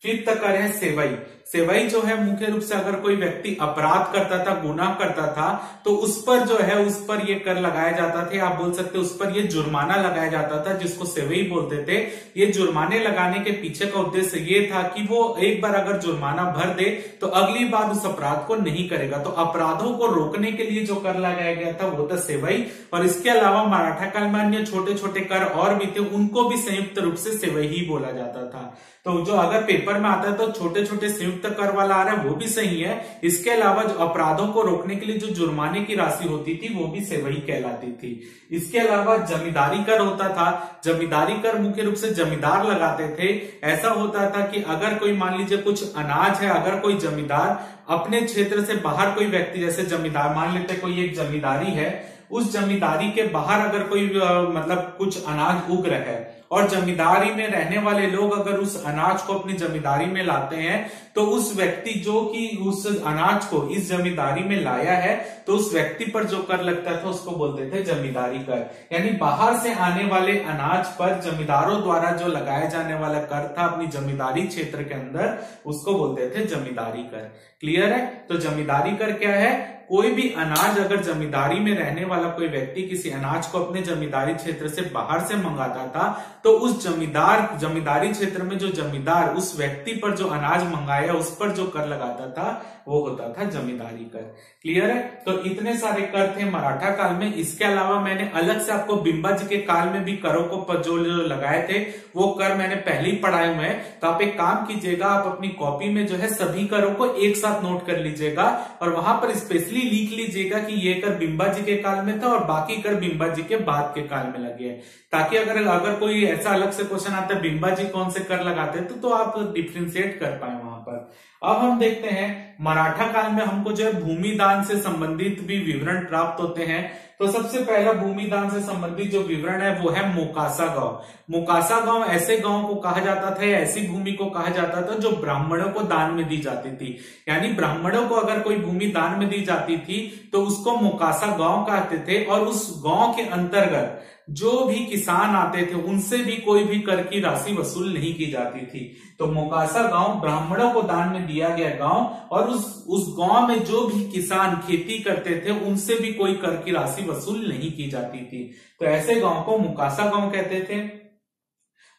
फिफ्थ कर है सेवई। सेवई जो है मुख्य रूप से अगर कोई व्यक्ति अपराध करता था, गुनाह करता था, तो उस पर जो है उस पर ये कर लगाया जाता था, आप बोल सकते उस पर ये जुर्माना लगाया जाता था जिसको सेवई बोलते थे। ये जुर्माने लगाने के पीछे का उद्देश्य ये था कि वो एक बार अगर जुर्माना भर दे तो अगली बार उस अपराध को नहीं करेगा। तो अपराधों को रोकने के लिए जो कर लगाया गया था वो था सेवई। और इसके अलावा मराठा काल में अन्य छोटे छोटे कर और भी थे, उनको भी संयुक्त रूप से सेवई ही बोला जाता था। तो जो अगर पेपर में आता है तो छोटे छोटे संयुक्त कर वाला आ रहा है वो भी सही है। इसके अलावा जो अपराधों को रोकने के लिए जो जुर्माने की राशि होती थी वो भी सेवई कहलाती थी। इसके अलावा जमींदारी कर होता था। जमींदारी कर मुख्य रूप से जमींदार लगाते थे। ऐसा होता था कि अगर कोई मान लीजिए कुछ अनाज है, अगर कोई जमींदार अपने क्षेत्र से बाहर कोई व्यक्ति, जैसे जमींदार मान लेते कोई एक जमींदारी है, उस जमींदारी के बाहर अगर कोई मतलब कुछ अनाज उग रहा है और जमींदारी में रहने वाले लोग अगर उस अनाज को अपनी जमींदारी में लाते हैं तो उस व्यक्ति जो कि उस अनाज को इस जमींदारी में लाया है तो उस व्यक्ति पर जो कर लगता था उसको बोलते थे जमींदारी कर। यानी बाहर से आने वाले अनाज पर जमींदारों द्वारा जो लगाया जाने वाला कर था अपनी जमींदारी क्षेत्र के अंदर, उसको बोलते थे जमींदारी कर। क्लियर है? तो जमींदारी कर क्या है? कोई भी अनाज अगर जमींदारी में रहने वाला कोई व्यक्ति किसी अनाज को अपने जमींदारी क्षेत्र से बाहर से मंगाता था तो उस जमींदारी क्षेत्र में जो जमींदार उस व्यक्ति पर जो अनाज मंगाया उस पर जो कर लगाता था वो होता था जमींदारी कर। क्लियर है? तो इतने सारे कर थे मराठा काल में। इसके अलावा मैंने अलग से आपको बिंबा जी के काल में भी करों को जो लगाए थे वो कर मैंने पहले ही पढ़ाए हुए हैं। तो आप एक काम कीजिएगा, आप अपनी कॉपी में जो है सभी करों को एक साथ नोट कर लीजिएगा और वहां पर स्पेशली लिख लीजिएगा कि ये कर बिंबा जी के काल में था और बाकी कर बिंबा जी के बाद के काल में लगे हैं, ताकि अगर कोई ऐसा अलग से क्वेश्चन आता है बिंबा जी कौन से कर लगाते हैं तो आप डिफ्रेंशिएट कर पाए वहां पर। अब हम देखते हैं मराठा काल में हमको जो है भूमि दान से संबंधित भी विवरण प्राप्त होते हैं। तो सबसे पहला भूमि दान से संबंधित जो विवरण है वो है मोकासा गांव। मोकासा गांव ऐसे गांव को कहा जाता था या ऐसी भूमि को कहा जाता था जो ब्राह्मणों को दान में दी जाती थी। यानी ब्राह्मणों को अगर कोई भूमि दान में दी जाती थी तो उसको मोकासा गांव कहते थे और उस गांव के अंतर्गत जो भी किसान आते थे उनसे भी कोई भी कर की राशि वसूल नहीं की जाती थी। तो मोकासा गांव ब्राह्मणों को दान में दिया गया गांव और उस गांव में जो भी किसान खेती करते थे उनसे भी कोई कर की राशि वसूल नहीं की जाती थी। तो ऐसे गांव को मोकासा गांव कहते थे।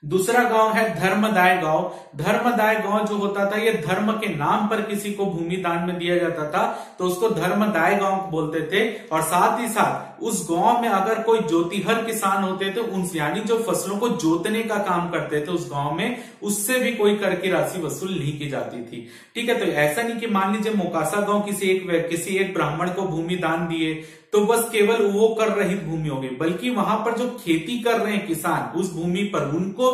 दूसरा गांव है धर्मदाय गांव। धर्मदाय गांव जो होता था ये धर्म के नाम पर किसी को भूमि दान में दिया जाता था तो उसको धर्मदाय गांव बोलते थे। और साथ ही साथ उस गांव में अगर कोई जोतिहर किसान होते थे उनसे, यानी जो फसलों को जोतने का काम करते थे उस गांव में, उससे भी कोई कर की राशि वसूल नहीं की जाती थी। ठीक है? तो ऐसा नहीं कि मान लीजिए मोकासा गांव किसी एक ब्राह्मण को भूमि दान दिए तो बस केवल वो कर रहित भूमि होगी, बल्कि वहां पर जो खेती कर रहे हैं किसान उस भूमि पर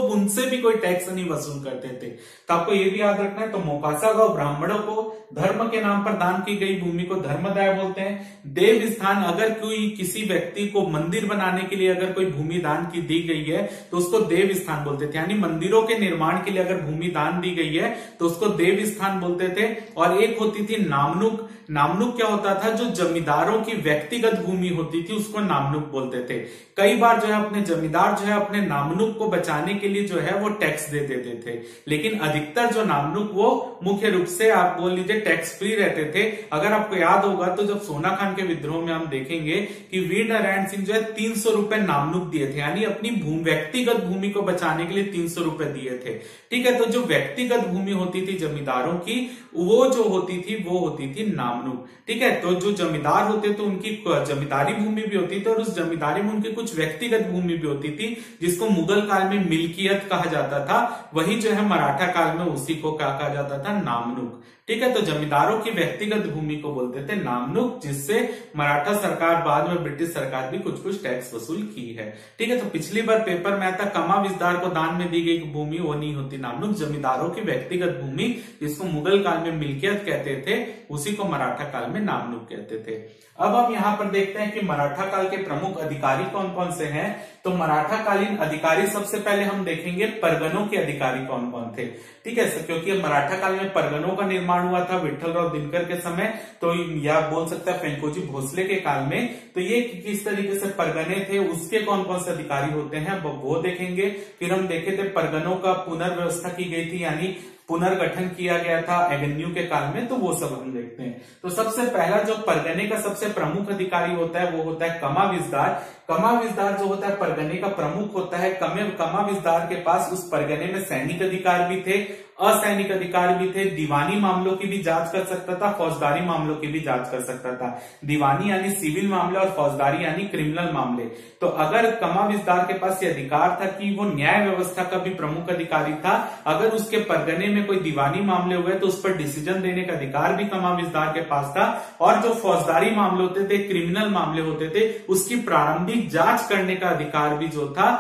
उनसे भी कोई टैक्स नहीं वसूल करते थे। तो आपको ये भी याद रखना है। तो मोकासा गांव ब्राह्मणों को धर्म के नाम पर दान की गई भूमि को धर्मदाय बोलते हैं। देव स्थान, अगर कोई किसी व्यक्ति को मंदिर बनाने के लिए अगर कोई भूमि दान की दी गई है तो उसको देव स्थान बोलते थे। यानी मंदिरों के निर्माण के लिए अगर भूमि दान दी गई है तो उसको देव स्थान बोलते थे। और एक होती थी नामनुक। नामनुक क्या होता था? जो जमींदारों की व्यक्तिगत भूमि होती थी उसको नामनुक बोलते थे। कई बार जो है अपने जमींदार जो है अपने नामनुक को बचाने के लिए जो है वो टैक्स दे देते थे, लेकिन अधिकतर जो नामनुक वो मुख्य रूप से आप बोल लीजिए टैक्स फ्री रहते थे। अगर आपको याद होगा तो जब सोना खान के विद्रोह में हम देखेंगे कि वीर नारायण सिंह जो है 300 रुपए नामनुक दिए थे, यानी अपनी व्यक्तिगत भूमि को बचाने के लिए 300 रुपए दिए थे। ठीक है, तो जो व्यक्तिगत भूमि होती थी जमींदारों की, वो जो होती थी नामनुक। ठीक है, तो जो जमींदार होते तो उनकी जमींदारी भूमि भी होती थी और उस जमींदारी में उनकी कुछ व्यक्तिगत भूमि भी होती थी, जिसको मुगल काल में मिल्कियत कहा जाता था। वही जो है मराठा काल में उसी को क्या कहा जाता था, नामनुक। ठीक है, तो जमींदारों की व्यक्तिगत भूमि को बोलते थे नामनुक, जिससे मराठा सरकार बाद में ब्रिटिश सरकार भी कुछ टैक्स वसूल की है। ठीक है, तो पिछली बार पेपर में आया था कमा विस्तार को दान में दी गई भूमि, वो नहीं होती नामनुक। जमींदारों की व्यक्तिगत भूमि जिसको मुगल काल में मिल्कियत कहते थे, उसी को मराठा काल में नामनुक कहते थे। अब हम यहाँ पर देखते हैं कि मराठा काल के प्रमुख अधिकारी कौन कौन से हैं। तो मराठा कालीन अधिकारी सबसे पहले हम देखेंगे परगनों के अधिकारी कौन कौन थे। ठीक है, क्योंकि मराठा काल में परगनों का निर्माण हुआ था विठ्ठलराव दिनकर के समय, तो या बोल सकते हैं फेंकोजी भोसले के काल में। तो ये किस तरीके से परगने थे, उसके कौन कौन से अधिकारी होते हैं वो देखेंगे। फिर हम देखे थे परगनों का पुनर्व्यवस्था की गई थी, यानी पुनर्गठन किया गया था एवेन्यू के काल में, तो वो सब हम देखते हैं। तो सबसे पहला जो परगने का सबसे प्रमुख अधिकारी होता है वो होता है कमाविजदार। कमाविजदार जो होता है परगने का प्रमुख होता है। कमाविजदार के पास उस परगने में सैनिक अधिकार भी थे, असैनिक अधिकार भी थे, दीवानी मामलों की भी जांच कर सकता था, फौजदारी मामलों की भी जांच कर सकता था। दीवानी यानी सिविल मामले और फौजदारी यानी क्रिमिनल मामले। तो अगर कमाविजदार के पास ये अधिकार था कि वो न्याय व्यवस्था का भी प्रमुख अधिकारी था, अगर उसके परगने में कोई दीवानी मामले हुए तो उस पर डिसीजन देने का अधिकार भी कमाविजदार के पास था। और जो फौजदारी मामले होते थे, क्रिमिनल मामले होते थे, उसकी प्रारंभिक जांच करने का अधिकार भी जो था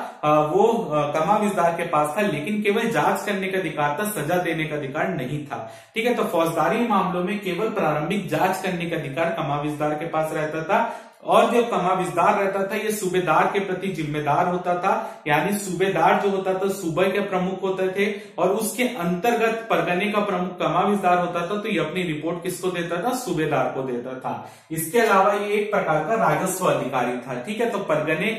वो कमाविजदार के पास था, लेकिन केवल जांच करने का अधिकार था, सजा देने का अधिकार नहीं था। ठीक है, तो फौजदारी मामलों में केवल प्रारंभिक जांच करने का अधिकार कमाविजदार के पास रहता था। और जो कमाविजदार रहता था ये सूबेदार के प्रति जिम्मेदार होता था, यानी सूबेदार जो होता था सूबे के प्रमुख होते थे और उसके अंतर्गत परगने का प्रमुख कमाविजदार होता था। तो ये अपनी रिपोर्ट किसको देता था, सूबेदार को देता था। इसके अलावा ये एक प्रकार का राजस्व अधिकारी था। ठीक है, तो परगने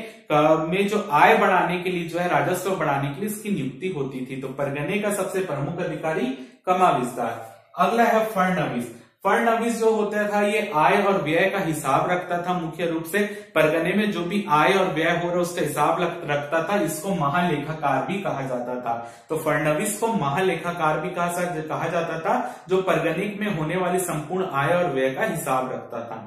में जो आय बढ़ाने के लिए जो है राजस्व बढ़ाने के लिए इसकी नियुक्ति होती थी। तो परगने का सबसे प्रमुख अधिकारी कमाविजदार। अगला है फड़नवीस। फड़नवीस जो होता था ये आय और व्यय का हिसाब रखता था। मुख्य रूप से परगने में जो भी आय और व्यय हो रहा है उसका हिसाब रखता था। इसको महालेखाकार भी कहा जाता था। तो फड़नवीस को महालेखाकार भी कहा जाता था, जो परगने में होने वाली संपूर्ण आय और व्यय का हिसाब रखता था।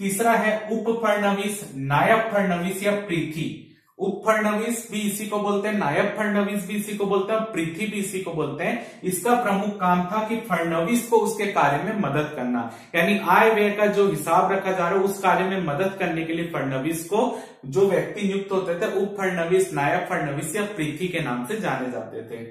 तीसरा है उप फड़नवीस, नायब फड़नवीस या पृथी। उप फड़नवीस भी इसी को बोलते हैं, नायब फड़नवीस भी इसी को बोलते हैं, पृथी भी इसी को बोलते हैं। इसका प्रमुख काम था कि फड़नवीस को उसके कार्य में मदद करना, यानी आय व्यय का जो हिसाब रखा जा रहा है उस कार्य में मदद करने के लिए फड़नवीस को जो व्यक्ति नियुक्त होते थे उप फड़नवीस, नायब फड़नवीस या पृथी के नाम से जाने जाते थे।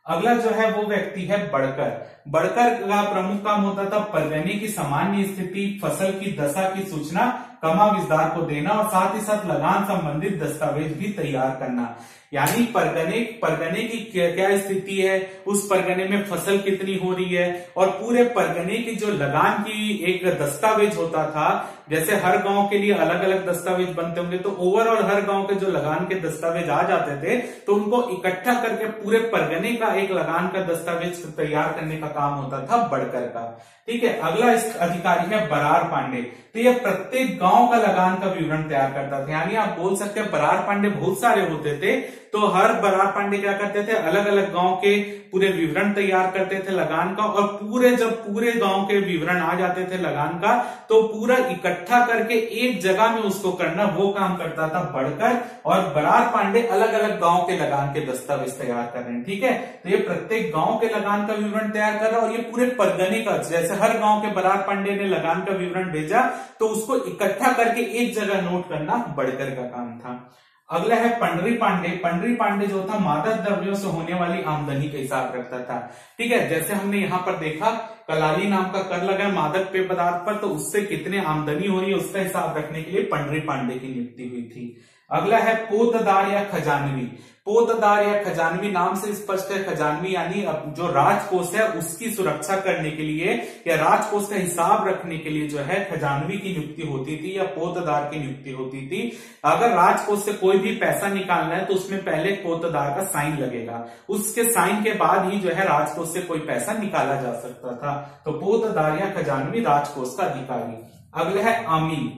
अगला जो है वो व्यक्ति है बड़कर। बड़कर का प्रमुख काम होता था परगने की सामान्य स्थिति, फसल की दशा की सूचना कमाविजदार को देना और साथ ही साथ लगान संबंधित दस्तावेज भी तैयार करना। यानी परगने की क्या स्थिति है, उस परगने में फसल कितनी हो रही है, और पूरे परगने की जो लगान की एक दस्तावेज होता था, जैसे हर गांव के लिए अलग अलग दस्तावेज बनते होंगे, तो ओवरऑल हर गांव के जो लगान के दस्तावेज आ जाते थे तो उनको इकट्ठा करके पूरे परगने का एक लगान का दस्तावेज तैयार करने का काम होता था बड़कर का। ठीक है, अगला अधिकारी है बरार पांडे। तो ये प्रत्येक गांव का लगान का विवरण तैयार करता था। यानी आप बोल सकते हैं बरार पांडे बहुत सारे होते थे, तो हर बरार पांडे क्या करते थे, अलग अलग गांव के पूरे विवरण तैयार करते थे लगान का, और जब पूरे गांव के विवरण आ जाते थे लगान का तो पूरा इकट्ठा करके एक जगह में उसको करना, वो काम करता था बड़कर। और बरार पांडे अलग अलग गांव के लगान के दस्तावेज तैयार कर रहे हैं। ठीक है, तो ये प्रत्येक गांव के लगान का विवरण तैयार कर रहा है और ये पूरे परगने का, जैसे हर गांव के बरार पांडे ने लगान का विवरण भेजा तो उसको इकट्ठा करके एक जगह नोट करना बड़कर का काम था। अगला है पंडरी पांडे। पंडरी पांडे जो था मादक द्रव्यों से होने वाली आमदनी का हिसाब रखता था। ठीक है, जैसे हमने यहाँ पर देखा कलाली नाम का कर लगा मादक पेय पदार्थ पर, तो उससे कितने आमदनी हो रही है उसका हिसाब रखने के लिए पंडरी पांडे की नियुक्ति हुई थी। अगला है पोतदार या खजानवी। पोतदार या खजानवी नाम से स्पष्ट है, खजानवी यानी जो राजकोष है उसकी सुरक्षा करने के लिए या राजकोष का हिसाब रखने के लिए जो है खजानवी की नियुक्ति होती थी या पोतदार की नियुक्ति होती थी। अगर राजकोष से कोई भी पैसा निकालना है तो उसमें पहले पोतदार का साइन लगेगा, उसके साइन के बाद ही जो है राजकोष से कोई पैसा निकाला जा सकता था। तो पोतदार या खजानवी राजकोष का अधिकारी। अगला है अमीन।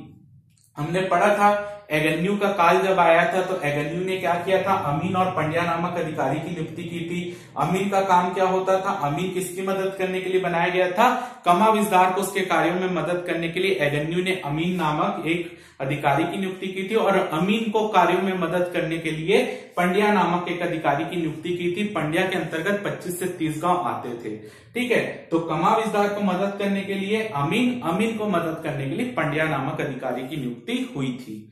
हमने पढ़ा था एगन्यू का काल जब आया था तो एगन्यू ने क्या किया था, अमीन और पंड्या नामक अधिकारी की नियुक्ति की थी। अमीन का काम क्या होता था, अमीन किसकी मदद करने के लिए बनाया गया था, कमा विस्तार को उसके कार्यों में मदद करने के लिए एगन्यू ने अमीन नामक एक अधिकारी की नियुक्ति की थी और अमीन को कार्यों में मदद करने के लिए पंड्या नामक एक अधिकारी की नियुक्ति की थी। पंड्या के अंतर्गत 25 से 30 गांव आते थे। ठीक है, तो कमा विस्तार को मदद करने के लिए अमीन, अमीन को मदद करने के लिए पंड्या नामक अधिकारी की नियुक्ति हुई थी।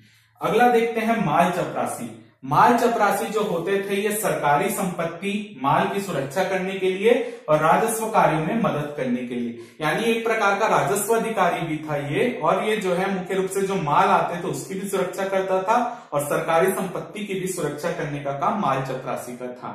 अगला देखते हैं माल चपरासी। माल चपरासी जो होते थे ये सरकारी संपत्ति माल की सुरक्षा करने के लिए और राजस्व कार्यों में मदद करने के लिए, यानी एक प्रकार का राजस्व अधिकारी भी था ये। और ये जो है मुख्य रूप से जो माल आते थे उसकी भी सुरक्षा करता था और सरकारी संपत्ति की भी सुरक्षा करने का काम माल चपरासी का था।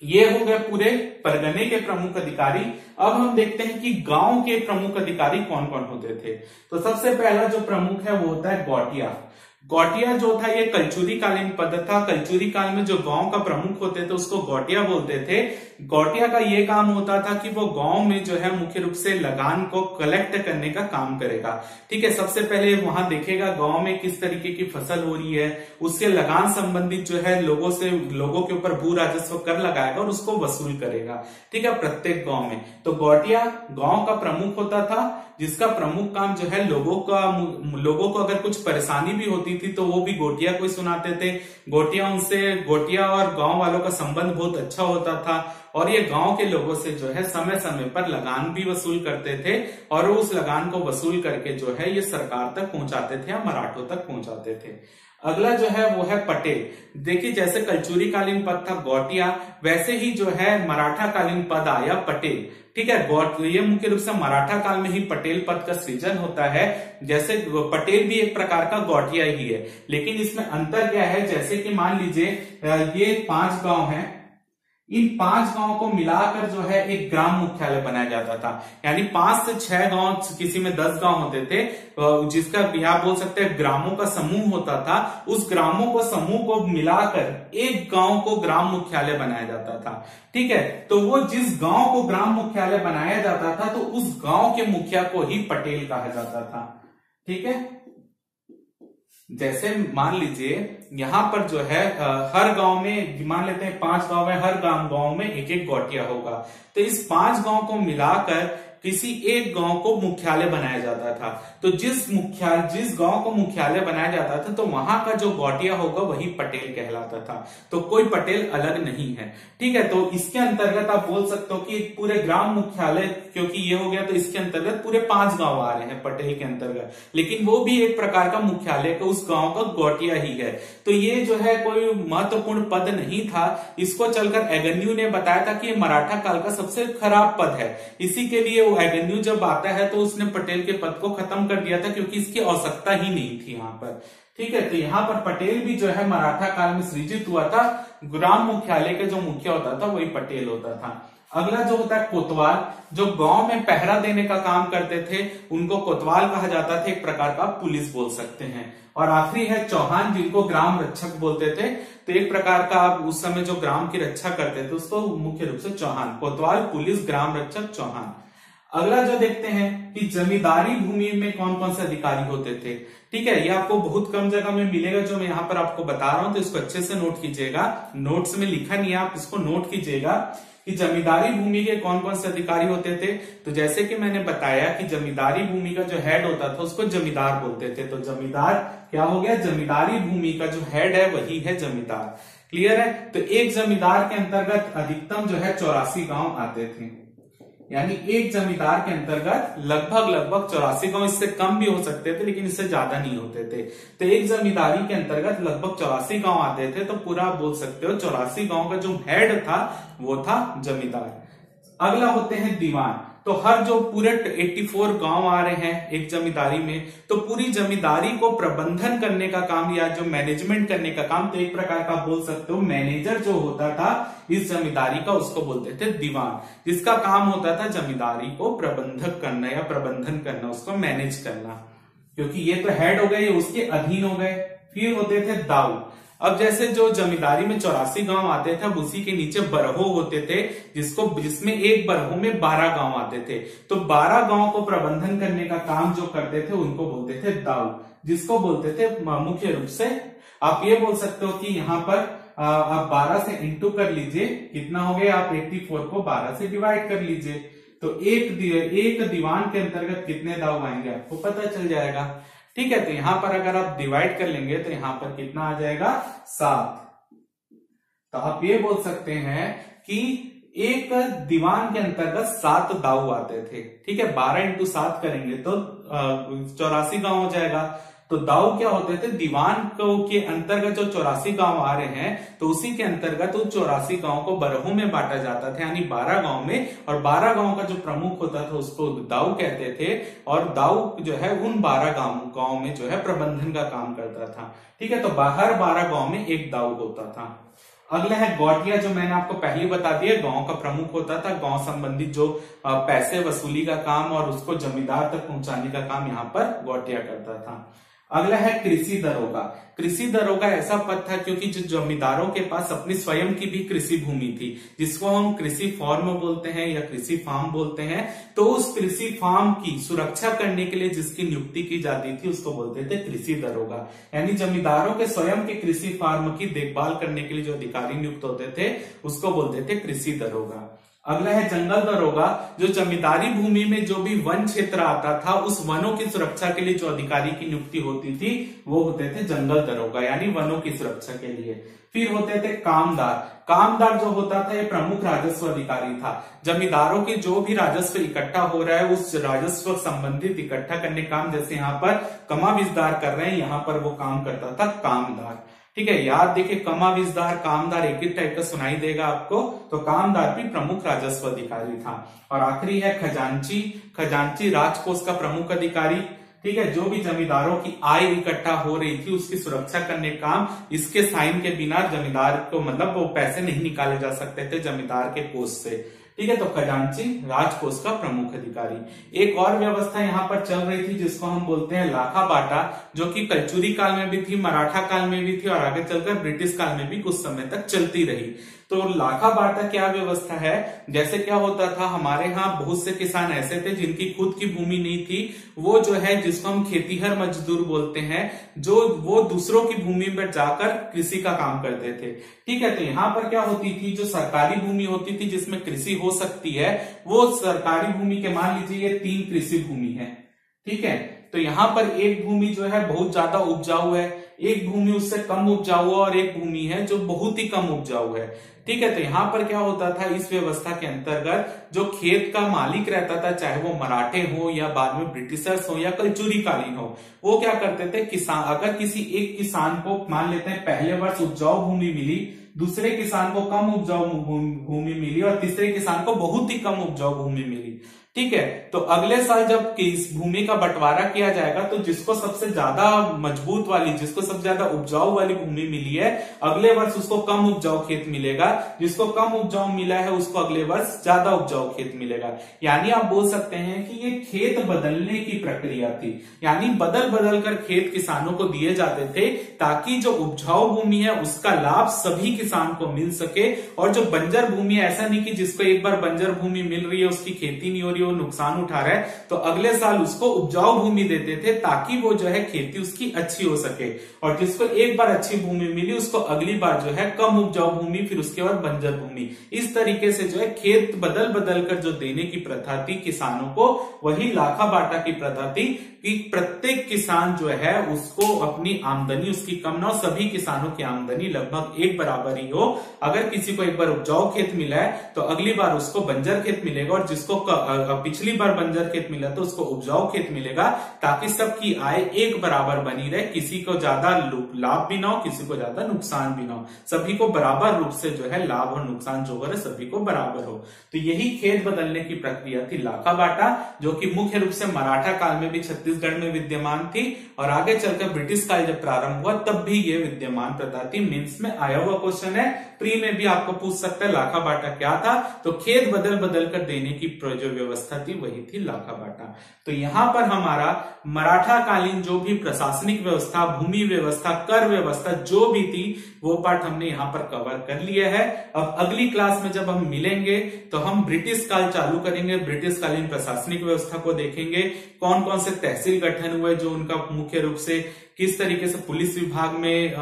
ये हो गए पूरे परगने के प्रमुख अधिकारी। अब हम देखते हैं कि गांव के प्रमुख अधिकारी कौन कौन होते थे। तो सबसे पहला जो प्रमुख है वो होता है गौटिया। गौटिया जो था ये कलचुरी कालीन पद था। कलचुरी काल में जो गांव का प्रमुख होते थे उसको गौटिया बोलते थे। गौटिया का ये काम होता था कि वो गांव में जो है मुख्य रूप से लगान को कलेक्ट करने का काम करेगा। ठीक है, सबसे पहले वहां देखेगा गांव में किस तरीके की फसल हो रही है, उससे लगान संबंधित जो है लोगों के ऊपर भू राजस्व कर लगाएगा और उसको वसूल करेगा। ठीक है, प्रत्येक गांव में। तो गौटिया गांव का प्रमुख होता था जिसका प्रमुख काम जो है लोगों को अगर कुछ परेशानी भी होती थी तो वो भी गौटिया को ही सुनाते थे। गौटिया और गांव वालों का संबंध बहुत अच्छा होता था और ये गांव के लोगों से जो है समय समय पर लगान भी वसूल करते थे और उस लगान को वसूल करके जो है ये सरकार तक पहुंचाते थे या मराठों तक पहुंचाते थे। अगला जो है वो है पटेल। देखिए जैसे कलचुरी कालीन पद था गौटिया, वैसे ही जो है मराठा कालीन पद आया पटेल। ठीक है, ये मुख्य रूप से मराठा काल में ही पटेल पद का सृजन होता है। जैसे पटेल भी एक प्रकार का गौटिया ही है, लेकिन इसमें अंतर क्या है, जैसे कि मान लीजिए ये 5 गांव हैं, इन 5 गांवों को मिलाकर जो है एक ग्राम मुख्यालय बनाया जाता था। यानी 5 से 6 गांव, किसी में 10 गांव होते थे, जिसका आप बोल सकते हैं ग्रामों का समूह होता था। उस ग्रामों को समूह को मिलाकर एक गांव को ग्राम मुख्यालय बनाया जाता था। ठीक है, तो वो जिस गांव को ग्राम मुख्यालय बनाया जाता था तो उस गांव के मुखिया को ही पटेल कहा जाता था। ठीक है, जैसे मान लीजिए यहां पर जो है हर गांव में, मान लेते हैं 5 गांव है, हर गांव में एक एक गौटिया होगा। तो इस 5 गांव को मिलाकर किसी एक गांव को मुख्यालय बनाया जाता था। तो जिस गांव को मुख्यालय बनाया जाता था तो वहां का जो गौटिया होगा वही पटेल कहलाता था। तो कोई पटेल अलग नहीं है। ठीक है, तो इसके अंतर्गत आप बोल सकते हो कि पूरे ग्राम मुख्यालय, क्योंकि ये हो गया तो इसके अंतर्गत पूरे 5 गांव आ रहे हैं पटेल के अंतर्गत, लेकिन वो भी एक प्रकार का मुख्यालय का उस गांव का गौटिया ही है। तो ये जो है कोई महत्वपूर्ण पद नहीं था। इसको चलकर एगन्यू ने बताया था कि ये मराठा काल का सबसे खराब पद है। इसी के लिए एगन्यू जब आता है तो उसने पटेल के पद को खत्म कर दिया था, क्योंकि इसकी आवश्यकता ही नहीं थी यहाँ पर। ठीक है, तो यहाँ पर पटेल भी जो है मराठा काल में सृजित हुआ था। ग्राम मुख्यालय के जो मुखिया होता था वही पटेल होता था। अगला जो होता है कोतवाल, जो गांव में पहरा देने का काम करते थे उनको कोतवाल कहा जाता था, एक प्रकार का पुलिस बोल सकते हैं। और आखिरी है चौहान, जिनको ग्राम रक्षक बोलते थे। तो एक प्रकार का आप उस समय जो ग्राम की रक्षा करते थे उसको मुख्य रूप से चौहान, कोतवाल, पुलिस, ग्राम रक्षक, चौहान। अगला जो देखते हैं कि जमींदारी भूमि में कौन कौन से अधिकारी होते थे। ठीक है, ये आपको बहुत कम जगह में मिलेगा जो मैं यहाँ पर आपको बता रहा हूं, तो इसको अच्छे से नोट कीजिएगा। नोट्स में लिखा नहीं है, आप इसको नोट कीजिएगा कि जमींदारी भूमि के कौन कौन से अधिकारी होते थे। तो जैसे कि मैंने बताया कि जमींदारी भूमि का जो हेड होता था उसको जमींदार बोलते थे। तो जमींदार क्या हो गया, जमींदारी भूमि का जो हेड है वही है जमींदार। क्लियर है, तो एक जमींदार के अंतर्गत अधिकतम जो है 84 गांव आते थे। यानी एक जमींदार के अंतर्गत लगभग 84 गांव, इससे कम भी हो सकते थे लेकिन इससे ज्यादा नहीं होते थे। तो एक जमींदारी के अंतर्गत लगभग 84 गांव आते थे। तो पूरा आप बोल सकते हो 84 गांव का जो हेड था वो था जमींदार। अगला होते हैं दीवान। तो हर जो पूरे 84 गांव आ रहे हैं एक जमींदारी में, तो पूरी जमींदारी को प्रबंधन करने का काम या जो मैनेजमेंट करने का काम, तो एक प्रकार का बोल सकते हो मैनेजर जो होता था इस जमींदारी का, उसको बोलते थे दीवान, जिसका काम होता था जमींदारी को प्रबंधक करना या प्रबंधन करना, उसको मैनेज करना, क्योंकि ये तो हेड हो गए, उसके अधीन हो गए। फिर होते थे दाऊ। अब जैसे जो जमींदारी में 84 गांव आते थे, अब उसी के नीचे बरहो होते थे, जिसमें एक बरहो में 12 गांव आते थे। तो 12 गांव को प्रबंधन करने का काम जो करते थे उनको बोलते थे दाऊ, जिसको बोलते थे मुख्य रूप से। आप ये बोल सकते हो कि यहाँ पर आप 12 से इंटू कर लीजिए, कितना हो गया, आप 84 को 12 से डिवाइड कर लीजिए, तो एक दीवान के अंतर्गत कितने दाऊ आएंगे आपको पता चल जाएगा। ठीक है, तो यहां पर अगर आप डिवाइड कर लेंगे तो यहां पर कितना आ जाएगा, 7। तो आप ये बोल सकते हैं कि एक दीवान के अंतर्गत 7 दाऊ आते थे। ठीक है, 12 इंटू 7 करेंगे तो 84 गांव हो जाएगा। तो दाऊ क्या होते थे, दीवान के अंतर्गत जो 84 गांव आ रहे हैं, तो उसी के अंतर्गत उन 84 गांव को बरहों में बांटा जाता था, यानी 12 गांव में, और 12 गांव का जो प्रमुख होता था उसको दाऊ कहते थे, और दाऊ जो है उन 12 गांव में जो है प्रबंधन का काम करता था। ठीक है, तो हर 12 गांव में एक दाऊ होता था। अगला है गौटिया, जो मैंने आपको पहले बता दिया, गांव का प्रमुख होता था, गांव संबंधित जो पैसे वसूली का काम और उसको जमींदार तक पहुंचाने का काम यहाँ पर गौटिया करता था। अगला है कृषि दरोगा। कृषि दरोगा ऐसा पद था क्योंकि जो जमींदारों के पास अपनी स्वयं की भी कृषि भूमि थी, जिसको हम कृषि फार्म बोलते हैं या कृषि फार्म बोलते हैं, तो उस कृषि फार्म की सुरक्षा करने के लिए जिसकी नियुक्ति की जाती थी उसको बोलते थे कृषि दरोगा। यानी जमींदारों के स्वयं के कृषि फार्म की देखभाल करने के लिए जो अधिकारी नियुक्त होते थे उसको बोलते थे कृषि दरोगा। अगला है जंगल दरोगा, जो जमींदारी भूमि में जो भी वन क्षेत्र आता था उस वनों की सुरक्षा के लिए जो अधिकारी की नियुक्ति होती थी वो होते थे जंगल दरोगा, यानी वनों की सुरक्षा के लिए। फिर होते थे कामदार। कामदार जो होता था ये प्रमुख राजस्व अधिकारी था। जमींदारों के जो भी राजस्व इकट्ठा हो रहा है उस राजस्व संबंधित इकट्ठा करने काम, जैसे यहाँ पर कमा विस्तार कर रहे हैं, यहाँ पर वो काम करता था कामदार। ठीक है, याद देखिए, कमा विस्तार कामदार एक ही टाइप का सुनाई देगा आपको, तो कामदार भी प्रमुख राजस्व अधिकारी था। और आखिरी है खजांची। खजांची राजकोष का प्रमुख अधिकारी। ठीक है, जो भी जमींदारों की आय इकट्ठा हो रही थी उसकी सुरक्षा करने काम, इसके साइन के बिना जमींदार को मतलब वो पैसे नहीं निकाले जा सकते थे जमींदार के कोष से। ठीक है, तो खजांची राजकोष का प्रमुख अधिकारी। एक और व्यवस्था यहाँ पर चल रही थी जिसको हम बोलते हैं लाखा बाटा, जो कि कलचुरी काल में भी थी, मराठा काल में भी थी और आगे चलकर ब्रिटिश काल में भी कुछ समय तक चलती रही। तो लाखा बाटा क्या व्यवस्था है, जैसे क्या होता था, हमारे यहाँ बहुत से किसान ऐसे थे जिनकी खुद की भूमि नहीं थी, वो जो है जिसको हम खेतीहर मजदूर बोलते हैं, जो वो दूसरों की भूमि पर जाकर कृषि का काम करते थे। ठीक है, तो यहाँ पर क्या होती थी, जो सरकारी भूमि होती थी जिसमें कृषि हो सकती है, वो सरकारी भूमि के मान लीजिए ये 3 कृषि भूमि है। ठीक है, तो यहाँ पर एक भूमि जो है बहुत ज्यादा उपजाऊ है, एक भूमि उससे कम उपजाऊ है और एक भूमि है जो बहुत ही कम उपजाऊ है। ठीक है, तो यहाँ पर क्या होता था, इस व्यवस्था के अंतर्गत जो खेत का मालिक रहता था, चाहे वो मराठे हो या बाद में ब्रिटिशर्स हो या कलचुरी कालीन हो, वो क्या करते थे, किसान अगर किसी एक किसान को मान लेते हैं पहले वर्ष उपजाऊ भूमि मिली, दूसरे किसान को कम उपजाऊ भूमि मिली और तीसरे किसान को बहुत ही कम उपजाऊ भूमि मिली। ठीक है, तो अगले साल जब इस भूमि का बंटवारा किया जाएगा तो जिसको सबसे ज्यादा मजबूत वाली, जिसको सबसे ज्यादा उपजाऊ वाली भूमि मिली है, अगले वर्ष उसको कम उपजाऊ खेत मिलेगा, जिसको कम उपजाऊ मिला है उसको अगले वर्ष ज्यादा उपजाऊ खेत मिलेगा। यानी आप बोल सकते हैं कि ये खेत बदलने की प्रक्रिया थी, यानी बदल बदल कर खेत किसानों को दिए जाते थे ताकि जो उपजाऊ भूमि है उसका लाभ सभी किसान को मिल सके, और जो बंजर भूमि है, ऐसा नहीं कि जिसको एक बार बंजर भूमि मिल रही है उसकी खेती नहीं हो रही, वो नुकसान उठा रहा है, तो अगले साल उसको उपजाऊ भूमि देते थे ताकि वो जो है खेती उसकी अच्छी हो सके, और जिसको एक बार अच्छी भूमि मिली उसको अगली बार जो है कम उपजाऊ भूमि, फिर उसके बाद बंजर भूमि। इस तरीके से जो है खेत बदल बदल कर जो देने की प्रथा थी किसानों को, वही लाखा बाटा की प्रथा थी कि प्रत्येक किसान जो है उसको अपनी आमदनी उसकी कम ना हो, सभी किसानों की आमदनी लगभग एक बराबर ही हो। अगर किसी को एक बार उपजाऊ खेत मिला है तो अगली बार उसको बंजर खेत मिलेगा, और जिसको पिछली बार बंजर खेत मिला तो उसको उपजाऊ खेत मिलेगा, ताकि सबकी आय एक बराबर बनी रहे, किसी को ज्यादा लाभ भी ना हो, किसी को ज्यादा नुकसान भी ना हो, सभी को बराबर रूप से जो है लाभ और नुकसान जो है सभी को बराबर हो। तो यही खेत बदलने की प्रक्रिया थी लाखा बाटा, जो कि मुख्य रूप से मराठा काल में भी छत्तीसगढ़ में विद्यमान थी और आगे चलकर ब्रिटिश काल जब प्रारंभ हुआ तब भी ये विद्यमान प्रथा थी। मेंस में आया हुआ क्वेश्चन है, प्री में भी आपको पूछ सकता है लाखा बाटा क्या था, तो खेत बदल बदल कर देने की जो व्यवस्था थी वही थी लाखा बाटा। तो यहां पर हमारा मराठा कालीन जो भी प्रशासनिक व्यवस्था, भूमि व्यवस्था, कर व्यवस्था जो भी थी वो पार्ट हमने यहां पर कवर कर लिया है। अब अगली क्लास में जब हम मिलेंगे तो हम ब्रिटिश काल चालू करेंगे, ब्रिटिश कालीन प्रशासनिक व्यवस्था को देखेंगे, कौन कौन से तहसील गठन हुए, जो उनका मुख्य रूप से किस तरीके से पुलिस विभाग में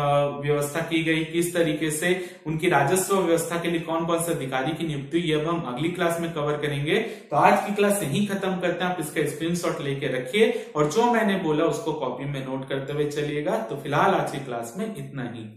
व्यवस्था की गई, किस तरीके से उनकी राजस्व व्यवस्था के लिए कौन कौन से अधिकारी की नियुक्ति, ये अब हम अगली क्लास में कवर करेंगे। तो आज की क्लास यहीं खत्म करते हैं, आप इसका स्क्रीनशॉट लेके रखिए और जो मैंने बोला उसको कॉपी में नोट करते हुए चलिएगा। तो फिलहाल आज की क्लास में इतना ही।